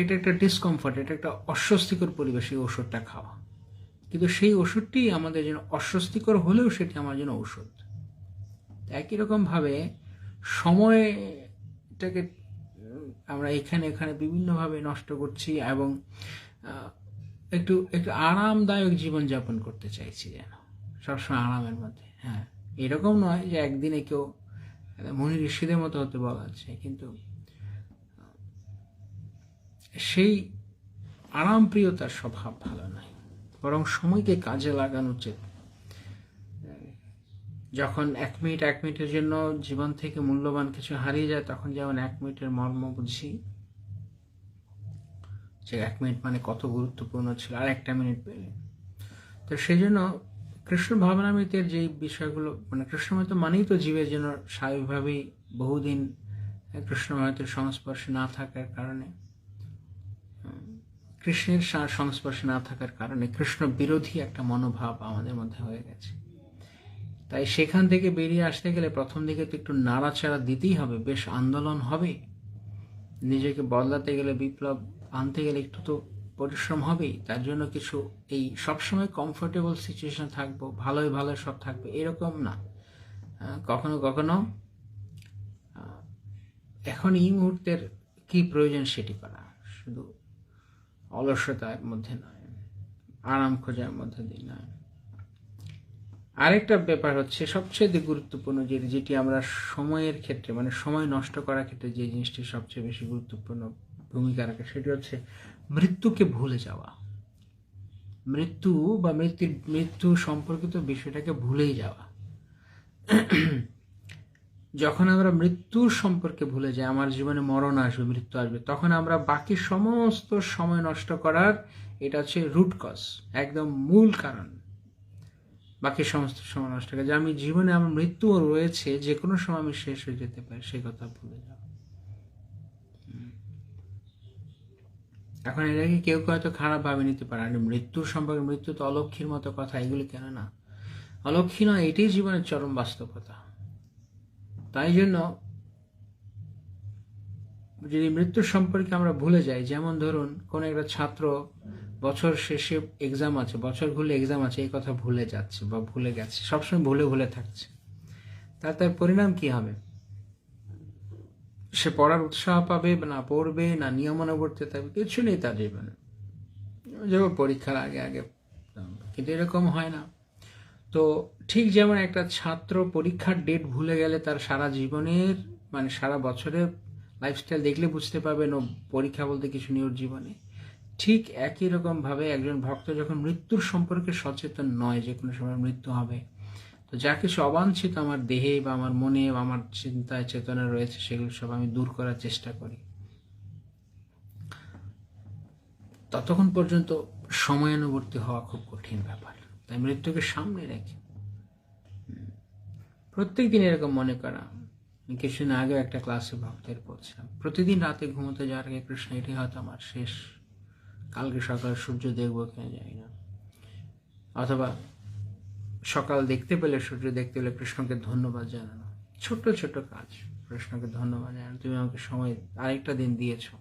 এটা একটা ডিসকমফর্ট, এটা একটা অস্বস্তিকর পরিবেশে ওষুধটা খাওয়া, কিন্তু সেই ওষুধটি আমাদের জন্য অস্বস্তিকর হলেও সেটি আমার জন্য ঔষধ। একই রকম ভাবে সময়টাকে আমরা এখানে বিভিন্নভাবে নষ্ট করছি এবং একটু আরামদায়ক জীবনযাপন করতে চাইছি, যেন সবসময় আরামের মধ্যে। হ্যাঁ, এরকম নয় যে একদিনে কেউ মুনি ঋষিদের মতো হতে বলা হচ্ছে, কিন্তু সেই আরামপ্রিয়তার স্বভাব ভালো নয়, বরং সময়কে কাজে লাগানো উচিত। যখন 1 মিনিটের জন্য জীবন থেকে মূল্যবান কিছু হারিয়ে যায়, তখন যেমন 1 মিনিটের মর্ম বুঝি, যে 1 মিনিট মানে কত গুরুত্বপূর্ণ ছিল, আর 1টা মিনিট পেলে। তো সেই জন্য কৃষ্ণ ভাবনামৃতের যে বিষয়গুলো, মানে কৃষ্ণমৃত মানেই তো জীবের জন্য স্বাভাবিকভাবেই বহুদিন কৃষ্ণমৃতের সংস্পর্শে না থাকার কারণে, কৃষ্ণের সংস্পর্শে না থাকার কারণে কৃষ্ণ বিরোধী একটা মনোভাব আমাদের মধ্যে হয়ে গেছে। তাই সেখান থেকে বেরিয়ে আসতে গেলে প্রথম দিকে তো একটু নাড়াচাড়া দিতেই হবে, বেশ আন্দোলন হবে, নিজেকে বদলাতে গেলে, বিপ্লব আনতে গেলে একটু তো পরিশ্রম হবেই। তার জন্য কিছু এই সবসময় কমফোর্টেবল সিচুয়েশন থাকবো, ভালোই সব থাকবে এরকম না। কখনো কখনো এখন এই মুহূর্তের কি প্রয়োজন সেটি করা, শুধু অলসতার মধ্যে নয়, আরাম খোঁজার মধ্যে দিয়ে নয়। আরেকটা ব্যাপার হচ্ছে সবচেয়ে গুরুত্বপূর্ণ, যেটি আমরা সময়ের ক্ষেত্রে মানে সময় নষ্ট করার ক্ষেত্রে যে জিনিসটি সবচেয়ে বেশি গুরুত্বপূর্ণ ভূমিকা রাখে, সেটি হচ্ছে মৃত্যুকে ভুলে যাওয়া। মৃত্যু বা মৃত্যু সম্পর্কিত বিষয়টাকে ভুলেই যাওয়া। যখন আমরা মৃত্যুর সম্পর্কে ভুলে যাই, আমার জীবনে মরণ আসবে, মৃত্যু আসবে, তখন আমরা বাকি সমস্ত সময় নষ্ট করার, এটা হচ্ছে রুট কজ, একদম মূল কারণ। বাকি সমস্ত সময় নষ্ট করে যে আমি জীবনে আমার মৃত্যুও রয়েছে, যে কোনো সময় আমি শেষ হয়ে যেতে পারি, সেই কথা ভুলে যাও। এখন এটাকে কেউ হয়তো খারাপ ভাবে নিতে পারে, আর মৃত্যুর সম্পর্কে, মৃত্যু তো অলক্ষীর মতো কথা, এগুলি কেন না, অলক্ষী নয়, এটাই জীবনের চরম বাস্তবতা। তাই জন্য যদি মৃত্যুর সম্পর্কে আমরা ভুলে যাই, যেমন ধরুন কোন একটা ছাত্র বছর শেষে এক্সাম আছে, বছর ঘুরলে এক্সাম আছে, এই কথা ভুলে যাচ্ছে বা ভুলে গেছে, সবসময় ভুলে থাকছে, তার পরিণাম কি হবে? সে পড়ার উৎসাহ পাবে না, পড়বে না, নিয়মানুবর্তিতা থাকবে, কিছু নেই তার জীবনে, যেমন পরীক্ষার আগে। কিন্তু এরকম হয় না। তো ঠিক যেমন একটা ছাত্র পরীক্ষার ডেট ভুলে গেলে তার সারা জীবনের মানে সারা বছরের লাইফস্টাইল দেখলে বুঝতে পারবে পরীক্ষা বলতে কিছু নেই ওর জীবনে, ঠিক একই রকম ভাবে একজন ভক্ত যখন মৃত্যুর সম্পর্কে সচেতন নয়, যে কোনো সময় মৃত্যু হবে, তো যা কিছু অবাঞ্ছিত আমার দেহে বা আমার মনে বা আমার চিন্তায় চেতনা রয়েছে, সেগুলো সব আমি দূর করার চেষ্টা করি, ততক্ষণ পর্যন্ত সময়ানুবর্তী হওয়া খুব কঠিন ব্যাপার। তাই মৃত্যুকে সামনে রেখে প্রত্যেক দিন এরকম মনে করা। কিছুদিন আগেও একটা ক্লাসে ভক্তের পড়ছিলাম, প্রতিদিন রাতে ঘুমোতে যাওয়ার আগে কৃষ্ণ, এটাই হয়তো আমার শেষ, কালকে সকাল সূর্য দেখবো কিনা জানি না, অথবা সকাল দেখতে পেলে, সূর্য দেখতে পেলে কৃষ্ণকে ধন্যবাদ জানানো, ছোট ছোট কাজ, কৃষ্ণকে ধন্যবাদ জানানো, তুমি আমাকে সময় আরেকটা দিন দিয়েছো।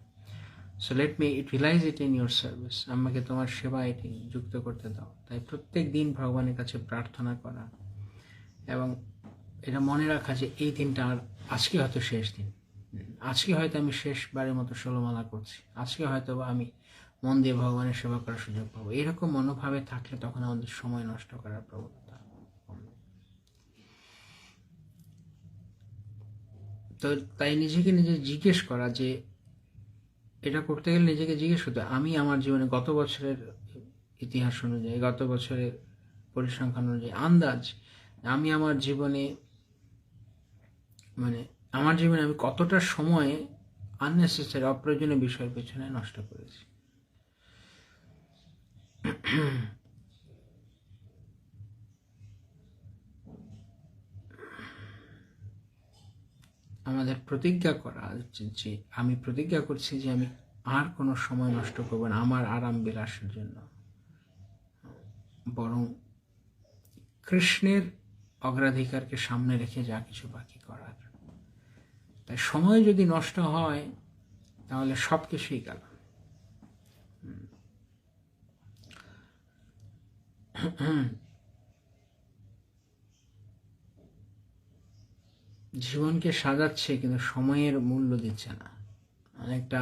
So let me utilise it in your service, আমাকে তোমার সেবা এটি যুক্ত করতে দাও। তাই প্রত্যেক দিন ভগবানের কাছে প্রার্থনা করা এবং এটা মনে রাখা যে এই দিনটা আর আজকে হয়তো শেষ দিন, আজকে হয়তো আমি শেষবারের মতো ষোলমালা করছি, আজকে হয়তো আমি মন দিয়ে ভগবানের সেবা করার সুযোগ পাবো। এরকম মনোভাবে থাকলে তখন আমাদের সময় নষ্ট করার প্রবণতা কমবে। তো তাই নিজেকে নিজে জিজ্ঞেস করা যে এটা করতে গেলে নিজেকে জিজ্ঞেস করতে, আমি আমার জীবনে গত বছরের ইতিহাস অনুযায়ী, গত বছরের পরিসংখ্যান অনুযায়ী আন্দাজ আমি আমার জীবনে আমি কতটা সময় আননেসেসারি অপ্রয়োজনীয় বিষয়ের পেছনে নষ্ট করেছি। আমাদের প্রতিজ্ঞা করা যে আমি প্রতিজ্ঞা করছি যে আমি আর কোনো সময় নষ্ট করব না আমার আরাম বিলাসের জন্য, বরং কৃষ্ণের অগ্রাধিকারকে সামনে রেখে যা কিছু বাকি করার। তাই সময় যদি নষ্ট হয় তাহলে সব কিছুই গেল। জীবনকে সাজাচ্ছে কিন্তু সময়ের মূল্য দিচ্ছে না। অনেকটা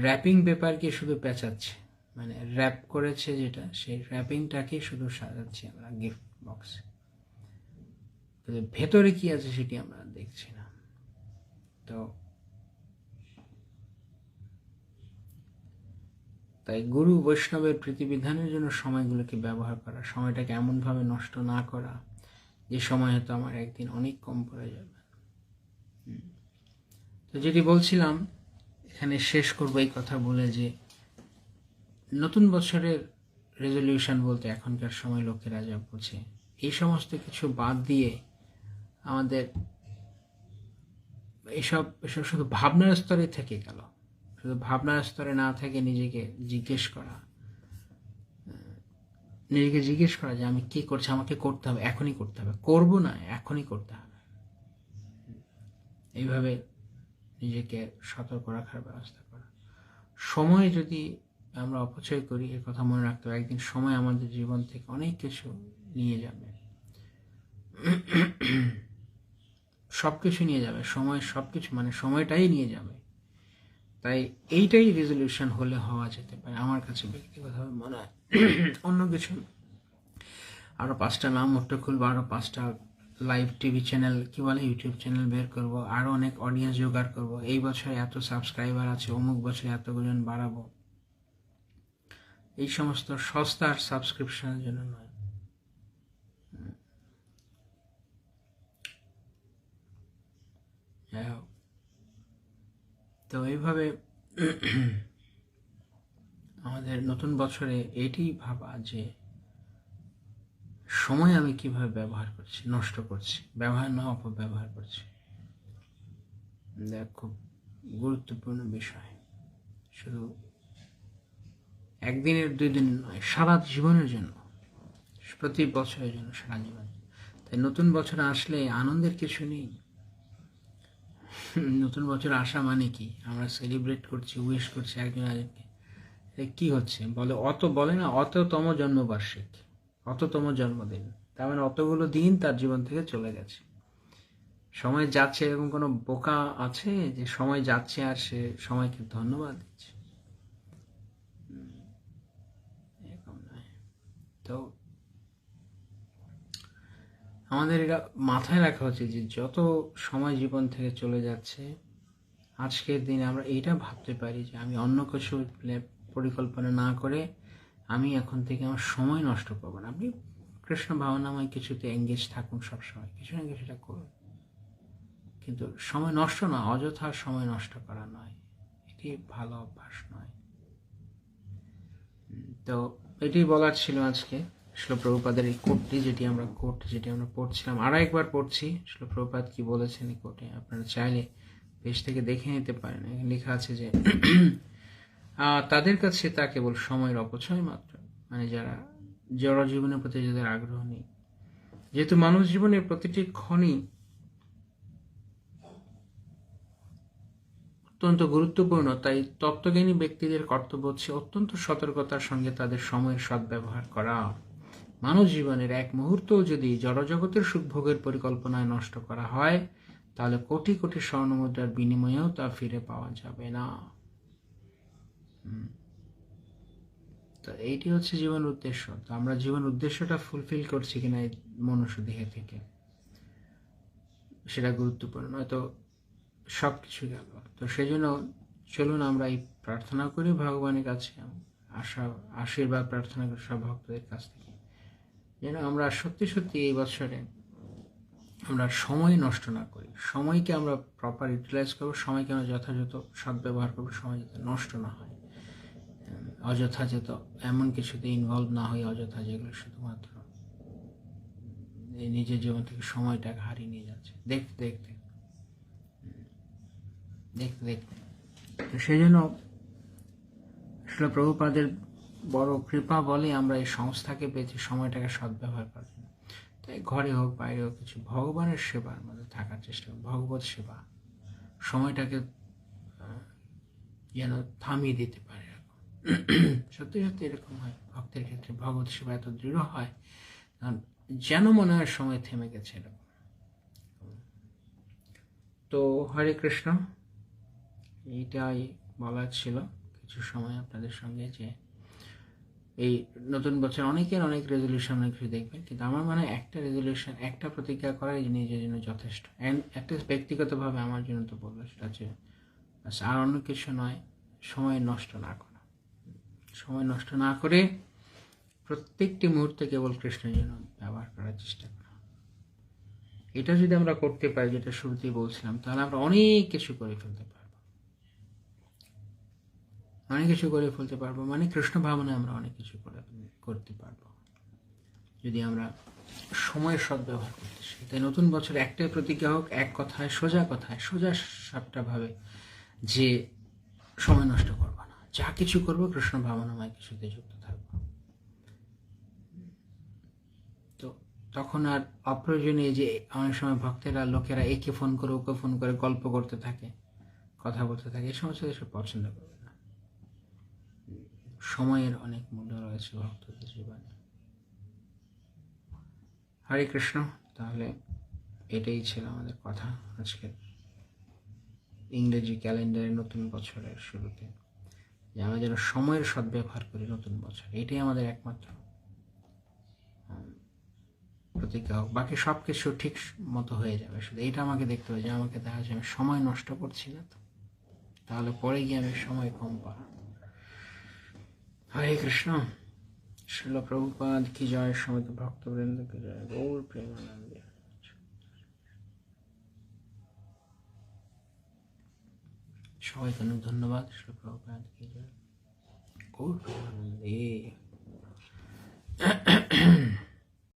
র্যাপিং পেপারকে শুধু পেঁচাচ্ছে, র্যাপ করেছে যেটা, সেই র্যাপিংটাকে শুধু সাজাচ্ছি আমরা গিফট বক্সে, কিন্তু ভেতরে কি আছে সেটি আমরা দেখছি না। তো তাই গুরু বৈষ্ণবের প্রীতিবিধানের জন্য সময়গুলোকে ব্যবহার করা, সময়টাকে এমনভাবে নষ্ট না করা যে সময় হয়তো আমার একদিন অনেক কম পড়ে যাবে। তো যেটি বলছিলাম, এখানে শেষ করবো এই কথা বলে যে নতুন বছরের রেজলিউশন বলতে এখনকার সময় লোকেরা যা বোঝে, এই সমস্ত কিছু বাদ দিয়ে আমাদের এসব শুধু ভাবনার স্তরে থেকে গেল। শুধু ভাবনার স্তরে না থেকে নিজেকে জিজ্ঞেস করা যে আমি কি করছি, আমাকে করতে হবে, এখনই করতে হবে, করবো না এখনই করতে হবে। এইভাবে নিজেকে সতর্ক রাখার ব্যবস্থা করা। সময় যদি আমরা অপচয় করি, এর কথা মনে রাখতে হবে একদিন সময় আমাদের জীবন থেকে অনেক কিছু নিয়ে যাবে, সবকিছু নিয়ে যাবে। সময় সবকিছু সময়টাই নিয়ে যাবে। তাই এইটাই রেজলিউশন হলে হওয়া যেতে পারে আমার কাছে ব্যক্তিগতভাবে মনে হয়। অন্য কিছু আরো 5টা নাম মোটে খুলবো, আরো 5টা live TV channel YouTube channel বের করব, আরো অনেক অডিয়েন্স জোগাড় করব, এই বছরে এত সাবস্ক্রাইবার আছে, অমুক বছরে এতজন বাড়াবো, এই সমস্ত সস্তার সাবস্ক্রিপশনের জন্য নয়। যাই হোক, তো এইভাবে আমাদের নতুন বছরে এটি ভাবা যে সময় আমি কিভাবে ব্যবহার করছি, নষ্ট করছি, ব্যবহার না অপব্যবহার করছি। দেখ, খুব গুরুত্বপূর্ণ বিষয়। শুধু একদিনের 2 দিন নয়, সারা জীবনের জন্য, প্রতি বছরের জন্য, সারা জীবন। তাই নতুন বছর আসলে আনন্দের কিছু নেই। নতুন বছর আসা মানে কি, আমরা সেলিব্রেট করছি, উইশ করছি একজন আরেকজনকে। কি হচ্ছে বলে না অততম জন্মবার্ষিক, অততম জন্মদিন, তার মানে অতগুলো দিন তার জীবন থেকে চলে গেছে। সময় যাচ্ছে, এরকম কোনো বোকা আছে যে সময় যাচ্ছে আর সে সময়কে ধন্যবাদ দিচ্ছে? এরকম নয়। তো আমাদের এটা মাথায় রাখা উচিত যে যত সময় জীবন থেকে চলে যাচ্ছে, আজকের দিনে আমরা এইটা ভাবতে পারি যে আমি অন্য কিছু পরিকল্পনা না করে আমি এখন থেকে আমার সময় নষ্ট করবো না। আপনি কৃষ্ণ ভাবনাময় কিছুতে এঙ্গেজ থাকুন, সবসময় কিছু না কিছুটা করুন, কিন্তু সময় নষ্ট না, অযথা সময় নষ্ট করা নয়, এটি ভালো অভ্যাস নয়। তো এটি বলার ছিল আজকে। শিল প্রভুপাদের এই কোটটি যেটি আমরা পড়ছিলাম, আরো একবার পড়ছি। শিল প্রভুপাদ কি বলেছেন এই কোটে, আপনারা চাইলে পেজ থেকে দেখে নিতে পারেন। এখানে লেখা আছে যে তাদের কাছে তা কেবল সময়ের অপচয় মাত্র, যারা জড় জীবনের প্রতি যাদের আগ্রহ নেই। যেহেতু মানব জীবনের প্রতিটি ক্ষণই অত্যন্ত গুরুত্বপূর্ণ, তাই তত্ত্বজ্ঞানী ব্যক্তিদের কর্তব্য হচ্ছে অত্যন্ত সতর্কতার সঙ্গে তাদের সময়ের সদ্ব্যবহার করা। মানব জীবনের এক মুহূর্তও যদি জড়জগতের সুখভোগের পরিকল্পনায় নষ্ট করা হয়, তাহলে কোটি কোটি স্বর্ণমুদ্রার বিনিময়েও তা ফিরে পাওয়া যাবে না। তো এইটি হচ্ছে জীবন উদ্দেশ্য। তো আমরা জীবন উদ্দেশ্যটা ফুলফিল করছি কিনা এই মনুষ্য দেহে থেকে, সেটা গুরুত্বপূর্ণ, নয়তো সব কিছু গেল। তো সেই জন্য চলুন আমরা এই প্রার্থনা করি ভগবানের কাছে, আশীর্বাদ প্রার্থনা করি সব ভক্তদের কাছ থেকে, যেন আমরা সত্যি সত্যি এই বছরে আমরা সময় নষ্ট না করি, সময়কে আমরা প্রপার ইউটিলাইজ করবো, সময়কে আমরা যথাযথ সদ্ব্যবহার করবো, সময় যাতে নষ্ট না হয়, অযথা যেত এমন কিছুতে ইনভলভ না হই, অযথা যেগুলো শুধুমাত্র এই নিজের জীবন থেকে সময়টাকে হারিয়ে নিয়ে যাচ্ছে দেখতে দেখতে দেখতে দেখতে। তো সেই জন্য আসলে প্রভুপাদের বড় কৃপা বলে আমরা এই সংস্থাকে পেয়েছি সময়টাকে সদ্ব্যবহার করার জন্য। তাই ঘরে হোক বাইরে হোক কিছু ভগবানের সেবার মধ্যে থাকার চেষ্টা করি, ভগবত সেবা, সময়টাকে যেন থামিয়ে দিতে পারে। সত্যি সত্যি এরকম হয় ভক্তের ক্ষেত্রে, ভগবত সেবা এত দৃঢ় হয় যেন মনে হয় সময় থেমে গেছে এরকম। তো হরে কৃষ্ণ, এইটাই বলার ছিল কিছু সময় আপনাদের সঙ্গে, যে এই নতুন বছর অনেকের অনেক রেজলিউশন অনেক কিছু দেখবেন, কিন্তু আমার মনে হয় একটা রেজলিউশন, একটা প্রতিজ্ঞা করাই নিজের জন্য যথেষ্ট। অ্যান্ড একটা ব্যক্তিগতভাবে আমার জন্য তো বলবো সেটা হচ্ছে আর অন্য কিছু নয়, সময় নষ্ট না করা, সময় নষ্ট না করে প্রত্যেকটি মুহূর্তে কেবল কৃষ্ণের জন্য ব্যবহার করার চেষ্টা করা। এটা যদি আমরা করতে পারি, যেটা শুরুতেই বলছিলাম, তাহলে আমরা অনেক কিছু করে ফেলতে পারবো, অনেক কিছু করে ফেলতে পারবো, মানে কৃষ্ণ ভাবনায় আমরা অনেক কিছু করতে পারবো যদি আমরা সময়ের সদ্ব্যবহার করতে শিখি। তাই নতুন বছর একটাই প্রতিজ্ঞা হোক, এক কথায়, সোজা সাপটা ভাবে, যে সময় নষ্ট করবো না, যা কিছু করবো কৃষ্ণ ভাবনাময় কিছুতে যুক্ত থাকবো। তো তখন আর অপ্রয়োজনীয় যে অনেক সময় ভক্তেরা, লোকেরা একে ফোন করে ওকে ফোন করে গল্প করতে থাকে, কথা বলতে থাকে, এই সমস্ত কিছু পছন্দ করবে না। সময়ের অনেক মূল্য রয়েছে ভক্তদের জীবনে। হরে কৃষ্ণ। তাহলে এটাই ছিল আমাদের কথা আজকে ইংরেজি ক্যালেন্ডারের নতুন বছরের শুরুতে, যে আমরা যেন সময়ের সদ্ব্যবহার করি নতুন বছর, এটাই আমাদের একমাত্র প্রতিজ্ঞা হোক। বাকি সব কিছু ঠিক মতো হয়ে যাবে, শুধু এটা আমাকে দেখতে হবে যে আমাকে দেখা যাচ্ছে আমি সময় নষ্ট করছি না, তো তাহলে পরে গিয়ে আমি সময় কম পাবো। হরে কৃষ্ণ। শ্রীল প্রভুপাদ কি জয়, সমস্ত ভক্তবৃন্দ কি জয়, গৌর প্রেমানন্দে। সবাইকে অনেক ধন্যবাদ। শ্রীল প্রভুপাদ কি জয়, গৌর প্রেমানন্দে।